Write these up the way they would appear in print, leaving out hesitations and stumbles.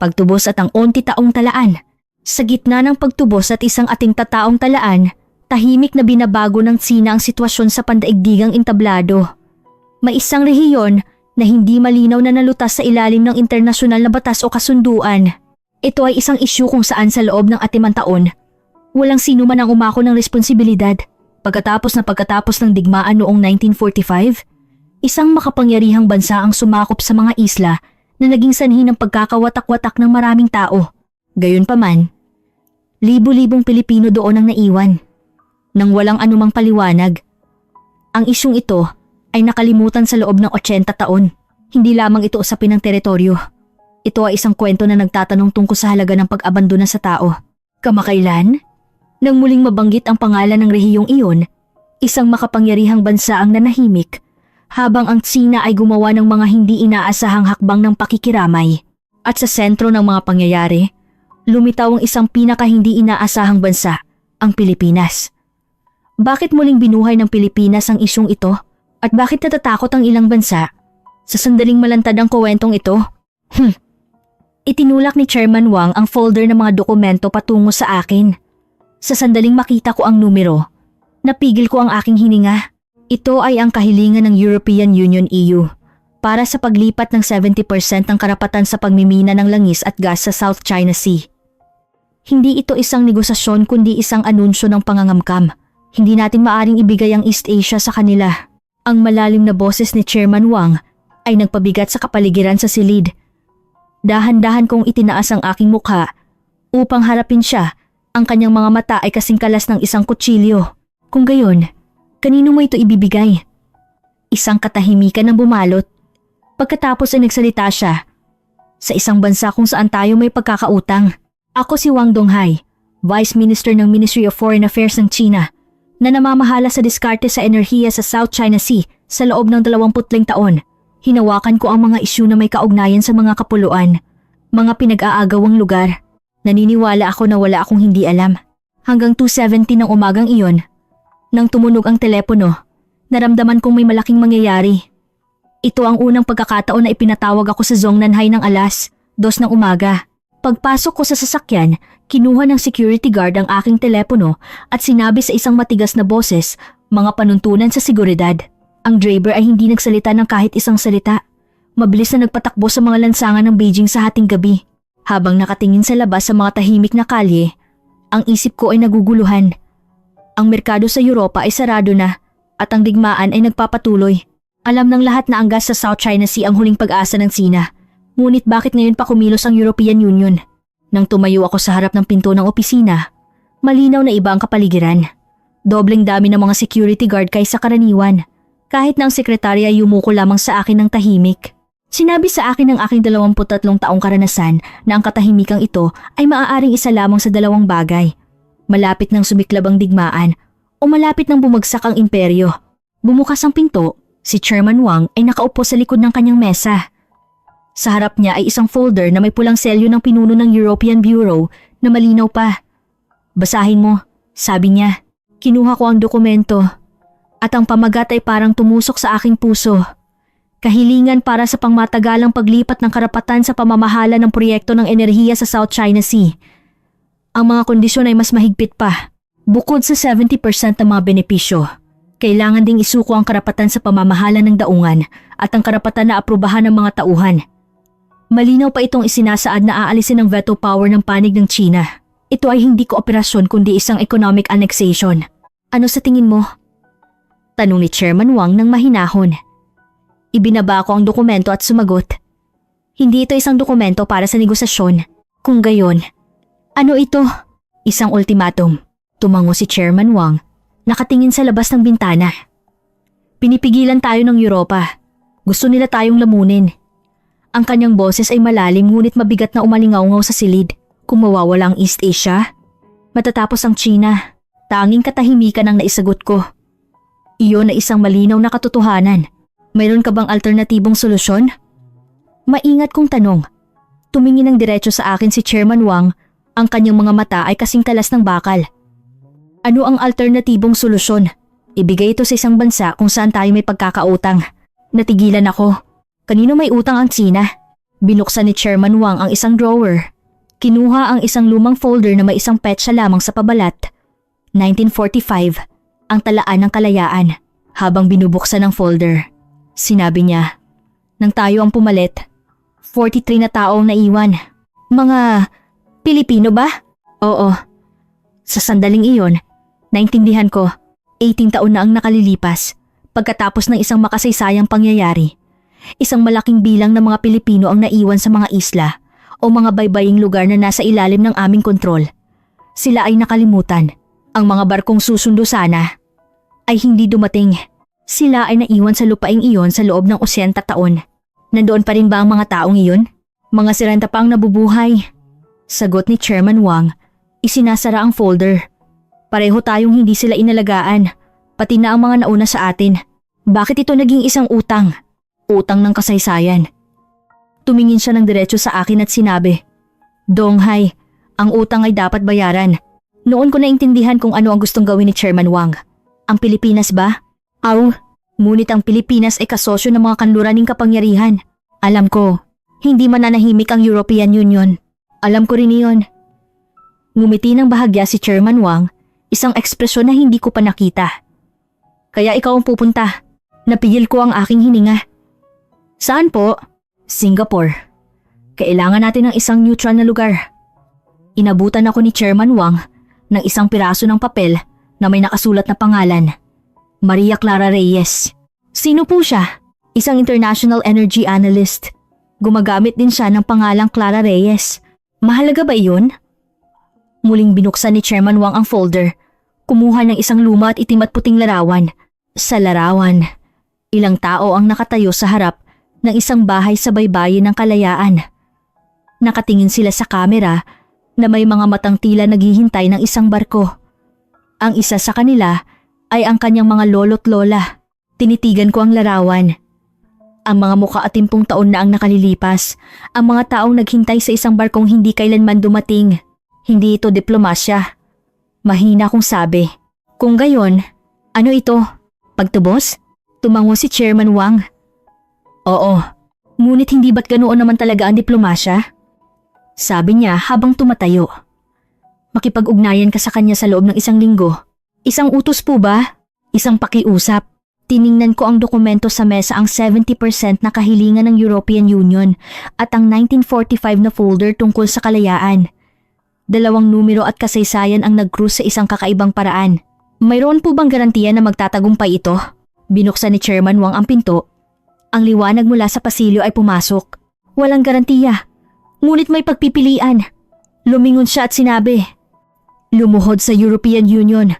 pagtubos at ang 11 taong talaan. Sa gitna ng pagtubos at isang ating tataong talaan, tahimik na binabago ng Tsina ang sitwasyon sa pandaigdigang entablado. May isang rehiyon na hindi malinaw na nalutas sa ilalim ng internasyonal na batas o kasunduan. Ito ay isang isyu kung saan sa loob ng atimang taon, walang sino man ang umako ng responsibilidad. Pagkatapos ng digmaan noong 1945, isang makapangyarihang bansa ang sumakop sa mga isla na naging sanhi ng pagkakawatak-watak ng maraming tao. Gayunpaman, libo-libong Pilipino doon ang naiwan, nang walang anumang paliwanag. Ang isyung ito ay nakalimutan sa loob ng 80 taon. Hindi lamang ito usapin ng teritoryo. Ito ay isang kwento na nagtatanong tungkol sa halaga ng pag-abandona sa tao. Kamakailan, nang muling mabanggit ang pangalan ng rehiyong iyon, isang makapangyarihang bansa ang nanahimik, habang ang Tsina ay gumawa ng mga hindi inaasahang hakbang ng pakikiramay. At sa sentro ng mga pangyayari, lumitaw ang isang pinaka-hindi inaasahang bansa, ang Pilipinas. Bakit muling binuhay ng Pilipinas ang isyong ito? At bakit natatakot ang ilang bansa? Sa sandaling malantad ang kuwentong ito, itinulak ni Chairman Wang ang folder ng mga dokumento patungo sa akin. Sa sandaling makita ko ang numero, napigil ko ang aking hininga. Ito ay ang kahilingan ng European Union EU para sa paglipat ng 70% ng karapatan sa pagmimina ng langis at gas sa South China Sea. Hindi ito isang negosasyon kundi isang anunsyo ng pangangamkam. Hindi natin maaring ibigay ang East Asia sa kanila. Ang malalim na boses ni Chairman Wang ay nagpabigat sa kapaligiran sa silid. Dahan-dahan kong itinaas ang aking mukha upang harapin siya. Ang kanyang mga mata ay kasing kalas ng isang kutsilyo. Kung gayon, kanino mo ito ibibigay? Isang katahimikan ang bumalot. Pagkatapos ay nagsalita siya. Sa isang bansa kung saan tayo may pagkakautang. Ako si Wang Donghai, Vice Minister ng Ministry of Foreign Affairs ng China, na namamahala sa diskarte sa enerhiya sa South China Sea sa loob ng 20 taon. Hinawakan ko ang mga isyu na may kaugnayan sa mga kapuluan, mga pinag-aagawang lugar. Naniniwala ako na wala akong hindi alam. Hanggang 2:70 ng umagang iyon, nang tumunog ang telepono, naramdaman kong may malaking mangyayari. Ito ang unang pagkakataon na ipinatawag ako sa Zongnanhai ng alas 2 ng umaga. Pagpasok ko sa sasakyan, kinuha ng security guard ang aking telepono at sinabi sa isang matigas na boses, mga panuntunan sa seguridad. Ang driver ay hindi nagsalita ng kahit isang salita. Mabilis na nagpatakbo sa mga lansangan ng Beijing sa hating gabi. Habang nakatingin sa labas sa mga tahimik na kalye, ang isip ko ay naguguluhan. Ang merkado sa Europa ay sarado na at ang digmaan ay nagpapatuloy. Alam ng lahat na ang gas sa South China Sea ang huling pag-asa ng Tsina. Ngunit bakit ngayon pa kumilos ang European Union? Nang tumayo ako sa harap ng pinto ng opisina, malinaw na iba ang kapaligiran. Dobleng dami ng mga security guard kaysa karaniwan. Kahit na ang sekretarya ay yumuko lamang sa akin ng tahimik. Sinabi sa akin ng aking 23 taong karanasan na ang katahimikang ito ay maaaring isa lamang sa dalawang bagay. Malapit nang sumiklab ang digmaan o malapit nang bumagsak ang imperyo. Bumukas ang pinto, si Chairman Wang ay nakaupo sa likod ng kanyang mesa. Sa harap niya ay isang folder na may pulang selyo ng pinuno ng European Bureau na malinaw pa. Basahin mo, sabi niya. Kinuha ko ang dokumento at ang pamagat ay parang tumusok sa aking puso. Kahilingan para sa pangmatagalang paglipat ng karapatan sa pamamahala ng proyekto ng enerhiya sa South China Sea. Ang mga kondisyon ay mas mahigpit pa. Bukod sa 70% ng mga benepisyo, kailangan ding isuko ang karapatan sa pamamahala ng daungan at ang karapatan na aprubahan ng mga tauhan. Malinaw pa itong isinasaad na aalisin ang veto power ng panig ng China. Ito ay hindi kooperasyon kundi isang economic annexation. Ano sa tingin mo? Tanong ni Chairman Wang ng mahinahon. Ibinaba ko ang dokumento at sumagot. Hindi ito isang dokumento para sa negosasyon. Kung gayon, ano ito? Isang ultimatum. Tumango si Chairman Wang, nakatingin sa labas ng bintana. Pinipigilan tayo ng Europa. Gusto nila tayong lamunin. Ang kanyang boses ay malalim ngunit mabigat na umalingaw-ngaw sa silid. Kung mawawala ang East Asia, matatapos ang China. Tanging katahimikan ang naisagot ko. Iyon ay isang malinaw na katotohanan. Mayroon ka bang alternatibong solusyon? Maingat kong tanong. Tumingin ng diretso sa akin si Chairman Wang, ang kanyang mga mata ay kasing kalas ng bakal. Ano ang alternatibong solusyon? Ibigay ito sa isang bansa kung saan tayo may pagkakautang. Natigilan ako. Kanino may utang ang Tsina? Binuksan ni Chairman Wang ang isang drawer. Kinuha ang isang lumang folder na may isang petsa lamang sa pabalat. 1945, ang talaan ng kalayaan. Habang binubuksan ang folder, sinabi niya, nang tayo ang pumalit, 43 na tao ang naiwan. Mga Pilipino ba? Oo. Sa sandaling iyon, naintindihan ko, 18 taon na ang nakalilipas pagkatapos ng isang makasaysayang pangyayari. Isang malaking bilang ng mga Pilipino ang naiwan sa mga isla o mga baybaying lugar na nasa ilalim ng aming kontrol. Sila ay nakalimutan. Ang mga barkong susundo sana ay hindi dumating. Sila ay naiwan sa lupaing iyon sa loob ng 80 taon. Nandoon pa rin ba ang mga taong iyon? Mga sirenta pa ang nabubuhay. Sagot ni Chairman Wang, isinasara ang folder. Pareho tayong hindi sila inalagaan, pati na ang mga nauna sa atin. Bakit ito naging isang utang? Utang ng kasaysayan. Tumingin siya ng diretso sa akin at sinabi, Donghai, ang utang ay dapat bayaran. Noon ko naintindihan kung ano ang gustong gawin ni Chairman Wang. Ang Pilipinas ba? Aw, ngunit ang Pilipinas ay kasosyo ng mga kanluraning kapangyarihan. Alam ko, hindi mananahimik ang European Union. Alam ko rin iyon. Ngumiti ng bahagya si Chairman Wang, isang ekspresyon na hindi ko pa nakita. Kaya ikaw ang pupunta. Napigil ko ang aking hininga. Saan po? Singapore. Kailangan natin ng isang neutral na lugar. Inabutan ako ni Chairman Wang ng isang piraso ng papel na may nakasulat na pangalan. Maria Clara Reyes. Sino po siya? Isang international energy analyst. Gumagamit din siya ng pangalang Clara Reyes. Mahalaga ba iyon? Muling binuksan ni Chairman Wang ang folder. Kumuha ng isang luma at itim at puting larawan. Sa larawan, ilang tao ang nakatayo sa harap ng isang bahay sa baybayin ng Kalayaan. Nakatingin sila sa kamera na may mga matang tila naghihintay ng isang barko. Ang isa sa kanila ay ang kanyang mga lolo't lola. Tinitigan ko ang larawan. Ang mga muka at 10 taon na ang nakalilipas. Ang mga taong naghintay sa isang barkong hindi kailanman dumating. Hindi ito diplomasya. Mahina kong sabi. Kung gayon, ano ito? Pagtubos? Tumango si Chairman Wang. Oo, ngunit hindi ba't ganoon naman talaga ang diplomasya? Sabi niya habang tumatayo. Makipag-ugnayan ka sa kanya sa loob ng 1 linggo. Isang utos po ba? Isang pakiusap. Tiningnan ko ang dokumento sa mesa, ang 70% na kahilingan ng European Union at ang 1945 na folder tungkol sa kalayaan. 2 numero at kasaysayan ang nag-cruise sa isang kakaibang paraan. Mayroon po bang garantiya na magtatagumpay ito? Binuksan ni Chairman Wang ang pinto. Ang liwanag mula sa pasilyo ay pumasok. Walang garantiya. Ngunit may pagpipilian. Lumingon siya at sinabi, lumuhod sa European Union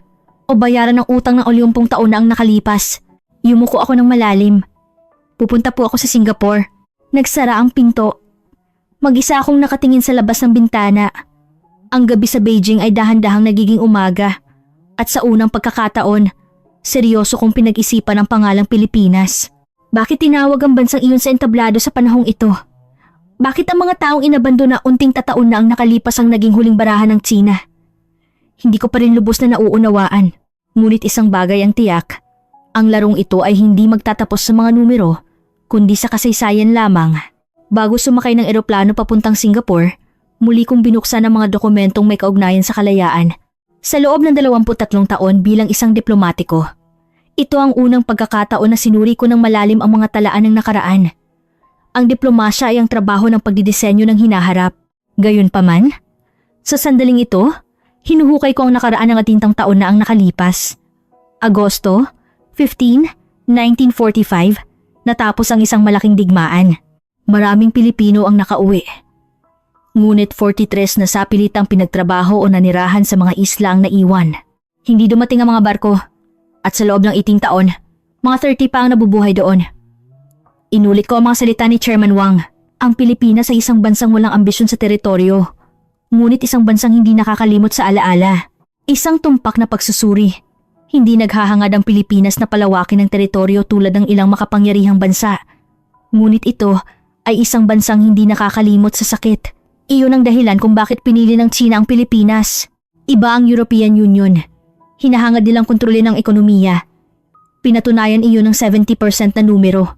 o bayaran ng utang ng 80 taon na ang nakalipas. Yumuko ako ng malalim. Pupunta po ako sa Singapore. Nagsara ang pinto. Mag-isa akong nakatingin sa labas ng bintana. Ang gabi sa Beijing ay dahan-dahang nagiging umaga. At sa unang pagkakataon, seryoso kong pinag-isipan ang pangalang Pilipinas. Bakit tinawag ang bansang iyon sa entablado sa panahong ito? Bakit ang mga taong inabando na unting tataon na ang nakalipas ang naging huling barahan ng Tsina? Hindi ko pa rin lubos na nauunawaan. Ngunit isang bagay ang tiyak. Ang larong ito ay hindi magtatapos sa mga numero, kundi sa kasaysayan lamang. Bago sumakay ng eroplano papuntang Singapore, muli kong binuksan ang mga dokumentong may kaugnayan sa kalayaan. Sa loob ng 23 taon bilang isang diplomatiko, ito ang unang pagkakataon na sinuri ko ng malalim ang mga talaan ng nakaraan. Ang diplomasya ay ang trabaho ng pagdidisenyo ng hinaharap. Gayunpaman, sa sandaling ito, hinuhukay ko ang nakaraan ng 30 taon na ang nakalipas. Agosto 15, 1945, natapos ang isang malaking digmaan. Maraming Pilipino ang nakauwi. Ngunit 43 na sapilitang pinagtrabaho o nanirahan sa mga isla ang naiwan. Hindi dumating ang mga barko. At sa loob ng 18 taon, mga 30 pa ang nabubuhay doon. Inulit ko ang mga salita ni Chairman Wang. Ang Pilipinas ay isang bansang walang ambisyon sa teritoryo. Ngunit isang bansang hindi nakakalimot sa alaala. Isang tumpak na pagsusuri. Hindi naghahangad ang Pilipinas na palawakin ang teritoryo tulad ng ilang makapangyarihang bansa. Ngunit ito ay isang bansang hindi nakakalimot sa sakit. Iyon ang dahilan kung bakit pinili ng Tsina ang Pilipinas. Iba ang European Union. Hinahangad nilang kontrolin ang ekonomiya. Pinatunayan iyon ng 70% na numero.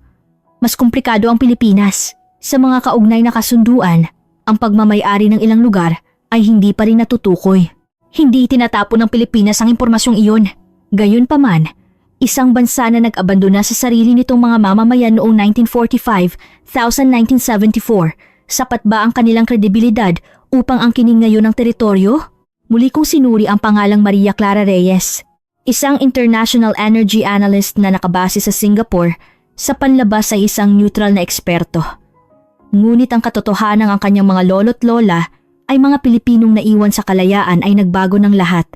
Mas komplikado ang Pilipinas. Sa mga kaugnay na kasunduan, ang pagmamayari ng ilang lugar ay hindi pa rin natutukoy. Hindi itinatapon ng Pilipinas ang impormasyong iyon. Gayunpaman, isang bansa na nag-abandona sa sarili nitong mga mamamayan noong 1945-1974, sapat ba ang kanilang kredibilidad upang angkinin ngayon ang teritoryo? Muli kong sinuri ang pangalang Maria Clara Reyes, isang international energy analyst na nakabase sa Singapore, sa panlabas ay isang neutral na eksperto. Ngunit ang katotohanan ang kanyang mga lolo't lola ay mga Pilipinong naiwan sa kalayaan ay nagbago ng lahat.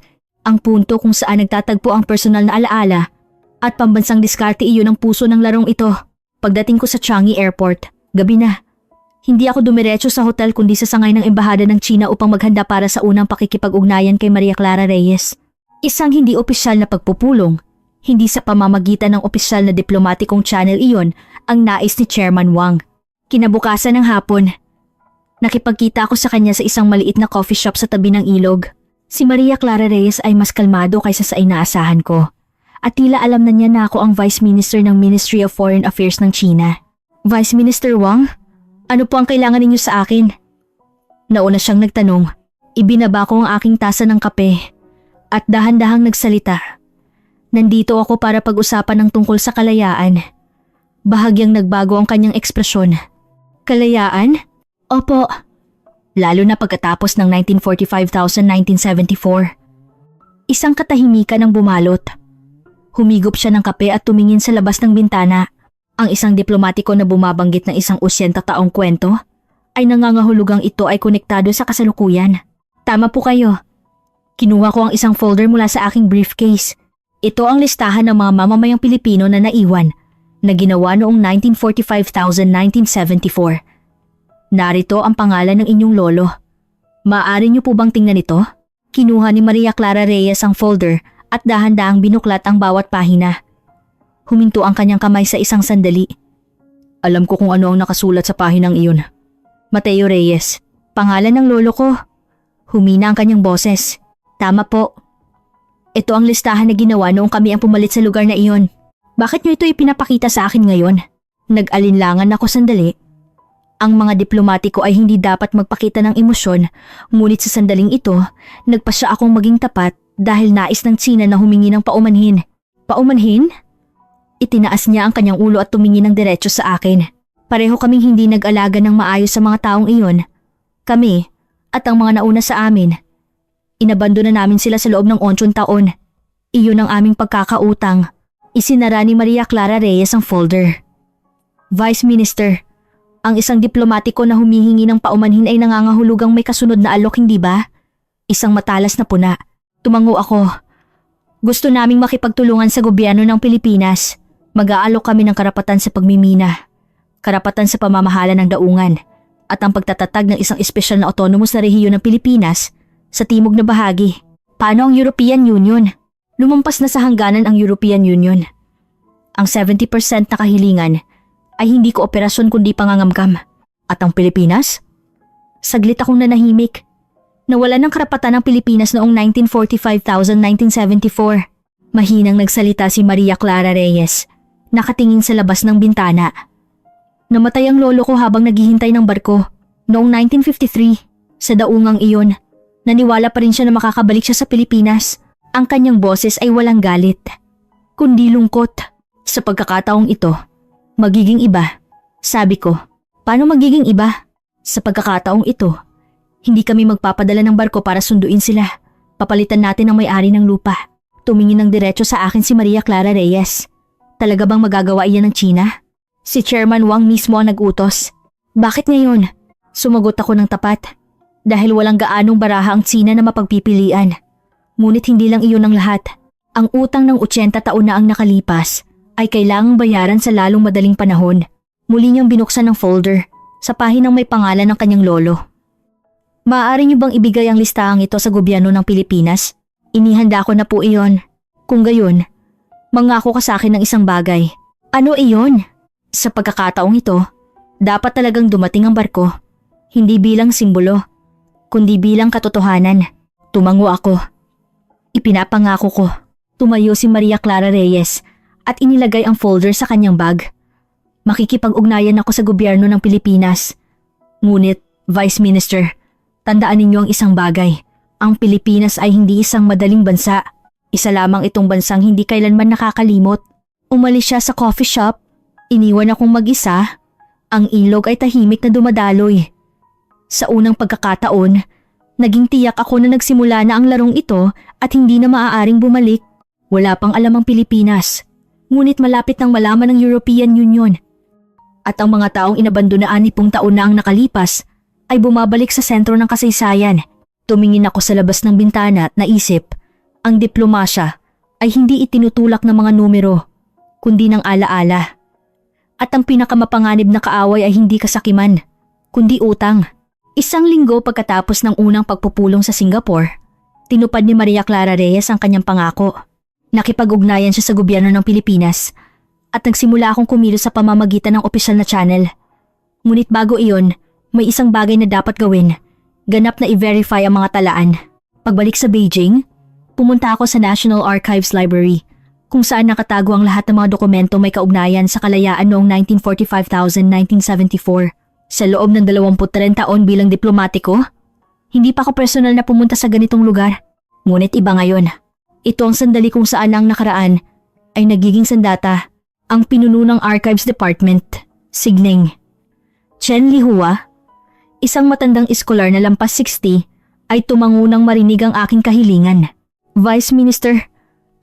Ang punto kung saan nagtatagpo ang personal na alaala at pambansang diskarte iyon ang puso ng larong ito. Pagdating ko sa Changi Airport, gabi na. Hindi ako dumiretso sa hotel kundi sa sangay ng embahada ng China upang maghanda para sa unang pakikipag-ugnayan kay Maria Clara Reyes. Isang hindi opisyal na pagpupulong, hindi sa pamamagitan ng opisyal na diplomatikong channel iyon ang nais ni Chairman Wang. Kinabukasan ng hapon, nakipagkita ako sa kanya sa isang maliit na coffee shop sa tabi ng ilog. Si Maria Clara Reyes ay mas kalmado kaysa sa inaasahan ko. At tila alam na niya na ako ang Vice Minister ng Ministry of Foreign Affairs ng China. Vice Minister Wang, ano po ang kailangan ninyo sa akin? Nauna siyang nagtanong. Ibinaba ko ang aking tasa ng kape at dahan-dahang nagsalita. Nandito ako para pag-usapan ng tungkol sa kalayaan. Bahagyang nagbago ang kanyang ekspresyon. Kalayaan? Opo. Lalo na pagkatapos ng 1945-1974. Isang katahimikan ang bumalot. Humigop siya ng kape at tumingin sa labas ng bintana. Ang isang diplomatiko na bumabanggit ng isang 80 taong kwento ay nangangahulugang ito ay konektado sa kasalukuyan. Tama po kayo. Kinuha ko ang isang folder mula sa aking briefcase. Ito ang listahan ng mga mamamayang Pilipino na naiwan na ginawa noong 1945-1974. Narito ang pangalan ng inyong lolo. Maaari niyo po bang tingnan ito? Kinuha ni Maria Clara Reyes ang folder at dahan-dahang binuklat ang bawat pahina. Huminto ang kanyang kamay sa isang sandali. Alam ko kung ano ang nakasulat sa pahinang iyon. Mateo Reyes, pangalan ng lolo ko. Humina ang kanyang boses. Tama po. Ito ang listahan na ginawa noong kami ang pumalit sa lugar na iyon. Bakit niyo ito ipinapakita sa akin ngayon? Nag-alinlangan ako sandali. Ang mga diplomatiko ay hindi dapat magpakita ng emosyon, ngunit sa sandaling ito, nagpasya akong maging tapat dahil nais ng China na humingi ng paumanhin. Paumanhin? Itinaas niya ang kanyang ulo at tumingin ng diretso sa akin. Pareho kaming hindi nag-alaga ng maayos sa mga taong iyon. Kami, at ang mga nauna sa amin. Inabando na namin sila sa loob ng 8 taon. Iyon ang aming pagkakautang. Isinara ni Maria Clara Reyes ang folder. Vice Minister, ang isang diplomatiko na humihingi ng paumanhin ay nangangahulugang may kasunod na alok, hindi ba? Isang matalas na puna. Tumango ako. Gusto naming makipagtulungan sa gobyerno ng Pilipinas. Mag-aalok kami ng karapatan sa pagmimina, karapatan sa pamamahala ng daungan, at ang pagtatatag ng isang espesyal na autonomous na rehiyon ng Pilipinas sa timog na bahagi. Paano ang European Union? Lumampas na sa hangganan ang European Union. Ang 70% na kahilingan ay hindi kooperasyon kundi pangangamkam. At ang Pilipinas? Saglit akong nanahimik. Nawalan ng karapatan ng Pilipinas noong 1945-1974. Mahinang nagsalita si Maria Clara Reyes, nakatingin sa labas ng bintana. Namatay ang lolo ko habang naghihintay ng barko. Noong 1953, sa daungang iyon, naniwala pa rin siya na makakabalik siya sa Pilipinas. Ang kanyang boses ay walang galit, kundi lungkot. Sa pagkakataong ito, magiging iba. Sabi ko, paano magiging iba? Sa pagkakataong ito, hindi kami magpapadala ng barko para sunduin sila. Papalitan natin ang may-ari ng lupa. Tumingin ng diretso sa akin si Maria Clara Reyes. Talaga bang magagawa iyan ng China? Si Chairman Wang mismo ang nag-utos. Bakit ngayon? Sumagot ako ng tapat. Dahil walang gaanong baraha ang China na mapagpipilian. Ngunit hindi lang iyon ang lahat. Ang utang ng 80 taon na ang nakalipas ay kailangang bayaran sa lalong madaling panahon. Muli niyang binuksan ang folder sa pahinang may pangalan ng kanyang lolo. Maaari niyo bang ibigay ang listahang ito sa gobyerno ng Pilipinas? Inihanda ko na po iyon. Kung gayon, mangako ka sa akin ng isang bagay. Ano iyon? Sa pagkakataong ito, dapat talagang dumating ang barko. Hindi bilang simbolo, kundi bilang katotohanan. Tumango ako. Ipinapangako ko. Tumayo si Maria Clara Reyes at inilagay ang folder sa kanyang bag. Makikipag-ugnayan ako sa gobyerno ng Pilipinas. Ngunit, Vice Minister, tandaan ninyo ang isang bagay. Ang Pilipinas ay hindi isang madaling bansa. Isa lamang itong bansang hindi kailanman nakakalimot. Umalis siya sa coffee shop, iniwan akong mag-isa. Ang ilog ay tahimik na dumadaloy. Sa unang pagkakataon, naging tiyak ako na nagsimula na ang larong ito at hindi na maaaring bumalik. Wala pang alam ang Pilipinas, ngunit malapit nang malaman ng European Union. At ang mga taong inabandonaan ni 10 taon na ang nakalipas ay bumabalik sa sentro ng kasaysayan. Tumingin ako sa labas ng bintana at naisip, ang diplomasya ay hindi itinutulak ng mga numero, kundi ng alaala. At ang pinakamapanganib na kaaway ay hindi kasakiman, kundi utang. Isang linggo pagkatapos ng unang pagpupulong sa Singapore, tinupad ni Maria Clara Reyes ang kanyang pangako. Nakipag-ugnayan siya sa gobyerno ng Pilipinas at nagsimula akong kumilos sa pamamagitan ng opisyal na channel. Ngunit bago iyon, may isang bagay na dapat gawin. Ganap na i-verify ang mga talaan. Pagbalik sa Beijing, pumunta ako sa National Archives Library, kung saan nakatago ang lahat ng mga dokumento may kaugnayan sa kalayaan noong 1945-1974. Sa loob ng 23 taon bilang diplomatiko, hindi pa ako personal na pumunta sa ganitong lugar. Ngunit iba ngayon. Ito ang sandali kung saan ang nakaraan ay nagiging sandata. Ang pinuno ng Archives Department, Signing Chen Lihua, isang matandang iskolar na lampas 60, ay tumango nang marinig ang aking kahilingan. Vice Minister,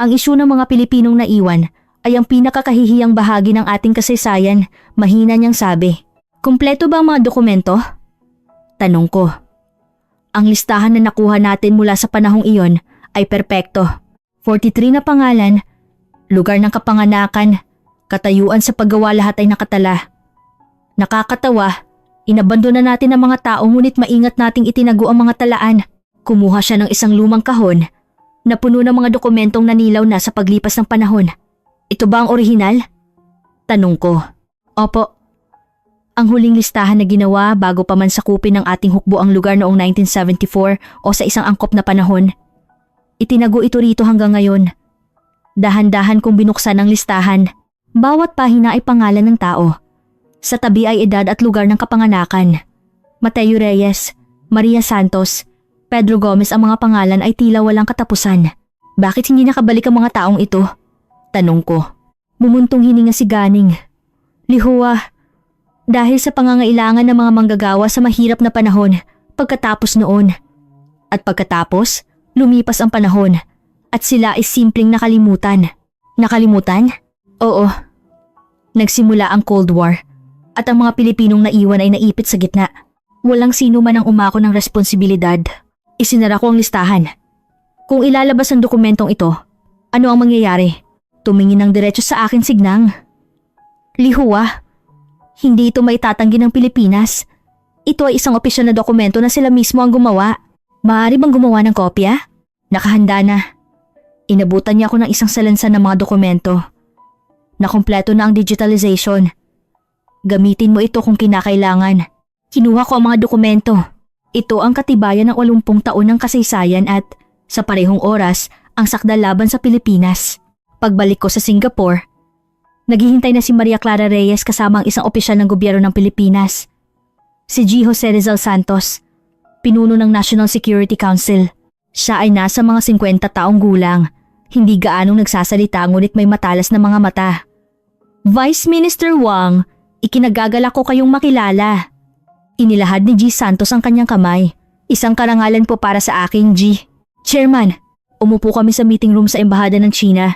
ang isyu ng mga Pilipinong naiwan ay ang pinakakahihiyang bahagi ng ating kasaysayan, mahina niyang sabi. Kumpleto ba ang mga dokumento? Tanong ko. Ang listahan na nakuha natin mula sa panahong iyon ay perpekto. 43 na pangalan, lugar ng kapanganakan, katayuan sa paggawa lahat ay nakatala. Nakakatawa, inabandona natin ang mga tao ngunit maingat nating itinago ang mga talaan. Kumuha siya ng isang lumang kahon na puno ng mga dokumentong nanilaw na sa paglipas ng panahon. Ito ba ang orihinal? Tanong ko. Opo. Ang huling listahan na ginawa bago pa man sakupin ng ating hukbo ang lugar noong 1974 o sa isang angkop na panahon. Itinago ito rito hanggang ngayon. Dahan-dahan kong binuksan ang listahan. Bawat pahina ay pangalan ng tao. Sa tabi ay edad at lugar ng kapanganakan. Mateo Reyes, Maria Santos, Pedro Gomez ang mga pangalan ay tila walang katapusan. Bakit hindi nakabalik ang mga taong ito? Tanong ko. Mumuntong hininga si Ganing. Lihua, dahil sa pangangailangan ng mga manggagawa sa mahirap na panahon pagkatapos noon. At pagkatapos, lumipas ang panahon at sila ay simpleng nakalimutan. Nakalimutan? Oo. Nagsimula ang Cold War at ang mga Pilipinong naiwan ay naipit sa gitna. Walang sino man ang umako ng responsibilidad. Isinara ko ang listahan. Kung ilalabas ang dokumentong ito, ano ang mangyayari? Tumingin ng diretso sa akin Signang. Lihua, hindi ito maitatanggi ng Pilipinas. Ito ay isang opisyal na dokumento na sila mismo ang gumawa. Maaari bang gumawa ng kopya? Nakahanda na. Inabutan niya ako ng isang salansan ng mga dokumento. Nakumpleto na ang digitalization. Gamitin mo ito kung kinakailangan. Kinuha ko ang mga dokumento. Ito ang katibayan ng 80 taon ng kasaysayan at, sa parehong oras, ang sakdal laban sa Pilipinas. Pagbalik ko sa Singapore, naghihintay na si Maria Clara Reyes kasama ang isang opisyal ng gobyerno ng Pilipinas. Si G. Jose Rizal Santos, pinuno ng National Security Council. Siya ay nasa mga 50 taong gulang. Hindi gaanong nagsasalita ngunit may matalas na mga mata. Vice Minister Wang, ikinagagalak ko kayong makilala. Inilahad ni G. Santos ang kanyang kamay. Isang karangalan po para sa akin, G. Chairman, umupo kami sa meeting room sa Embahada ng China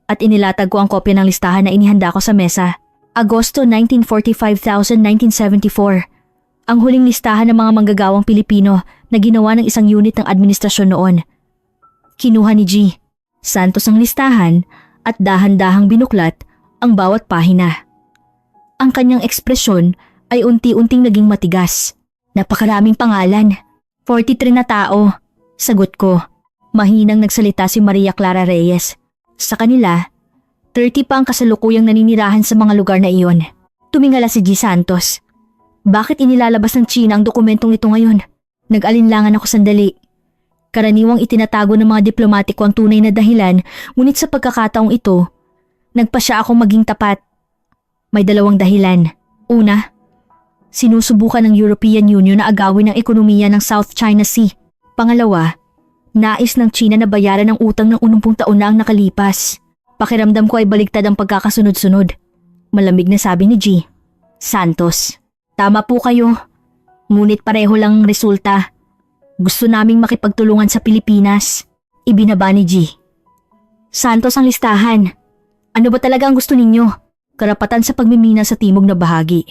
at inilatag ko ang kopya ng listahan na inihanda ko sa mesa. Agosto 1945-1974. Ang huling listahan ng mga manggagawang Pilipino na ginawa ng isang unit ng administrasyon noon. Kinuha ni G. Santos ang listahan at dahan-dahang binuklat ang bawat pahina. Ang kanyang ekspresyon ay unti-unting naging matigas. Napakaraming pangalan. 43 na tao. Sagot ko. Mahinang nagsalita si Maria Clara Reyes. Sa kanila, 30 pa ang kasalukuyang naninirahan sa mga lugar na iyon. Tumingala si G. Santos. Bakit inilalabas ng China ang dokumentong ito ngayon? Nag-alinlangan ako sandali. Karaniwang itinatago ng mga diplomatiko ang tunay na dahilan, ngunit sa pagkakataong ito, nagpasya akong maging tapat. May dalawang dahilan. Una, sinusubukan ng European Union na agawin ang ekonomiya ng South China Sea. Pangalawa, nais ng China na bayaran ang utang ng 80 taon na ang nakalipas. Pakiramdam ko ay baligtad ang pagkakasunod-sunod. Malamig na sabi ni G. Santos, tama po kayo. Ngunit pareho lang ang resulta. Gusto naming makipagtulungan sa Pilipinas. Ibinaba ni G. Santos ang listahan. Ano ba talaga ang gusto ninyo? Karapatan sa pagmimina sa timog na bahagi.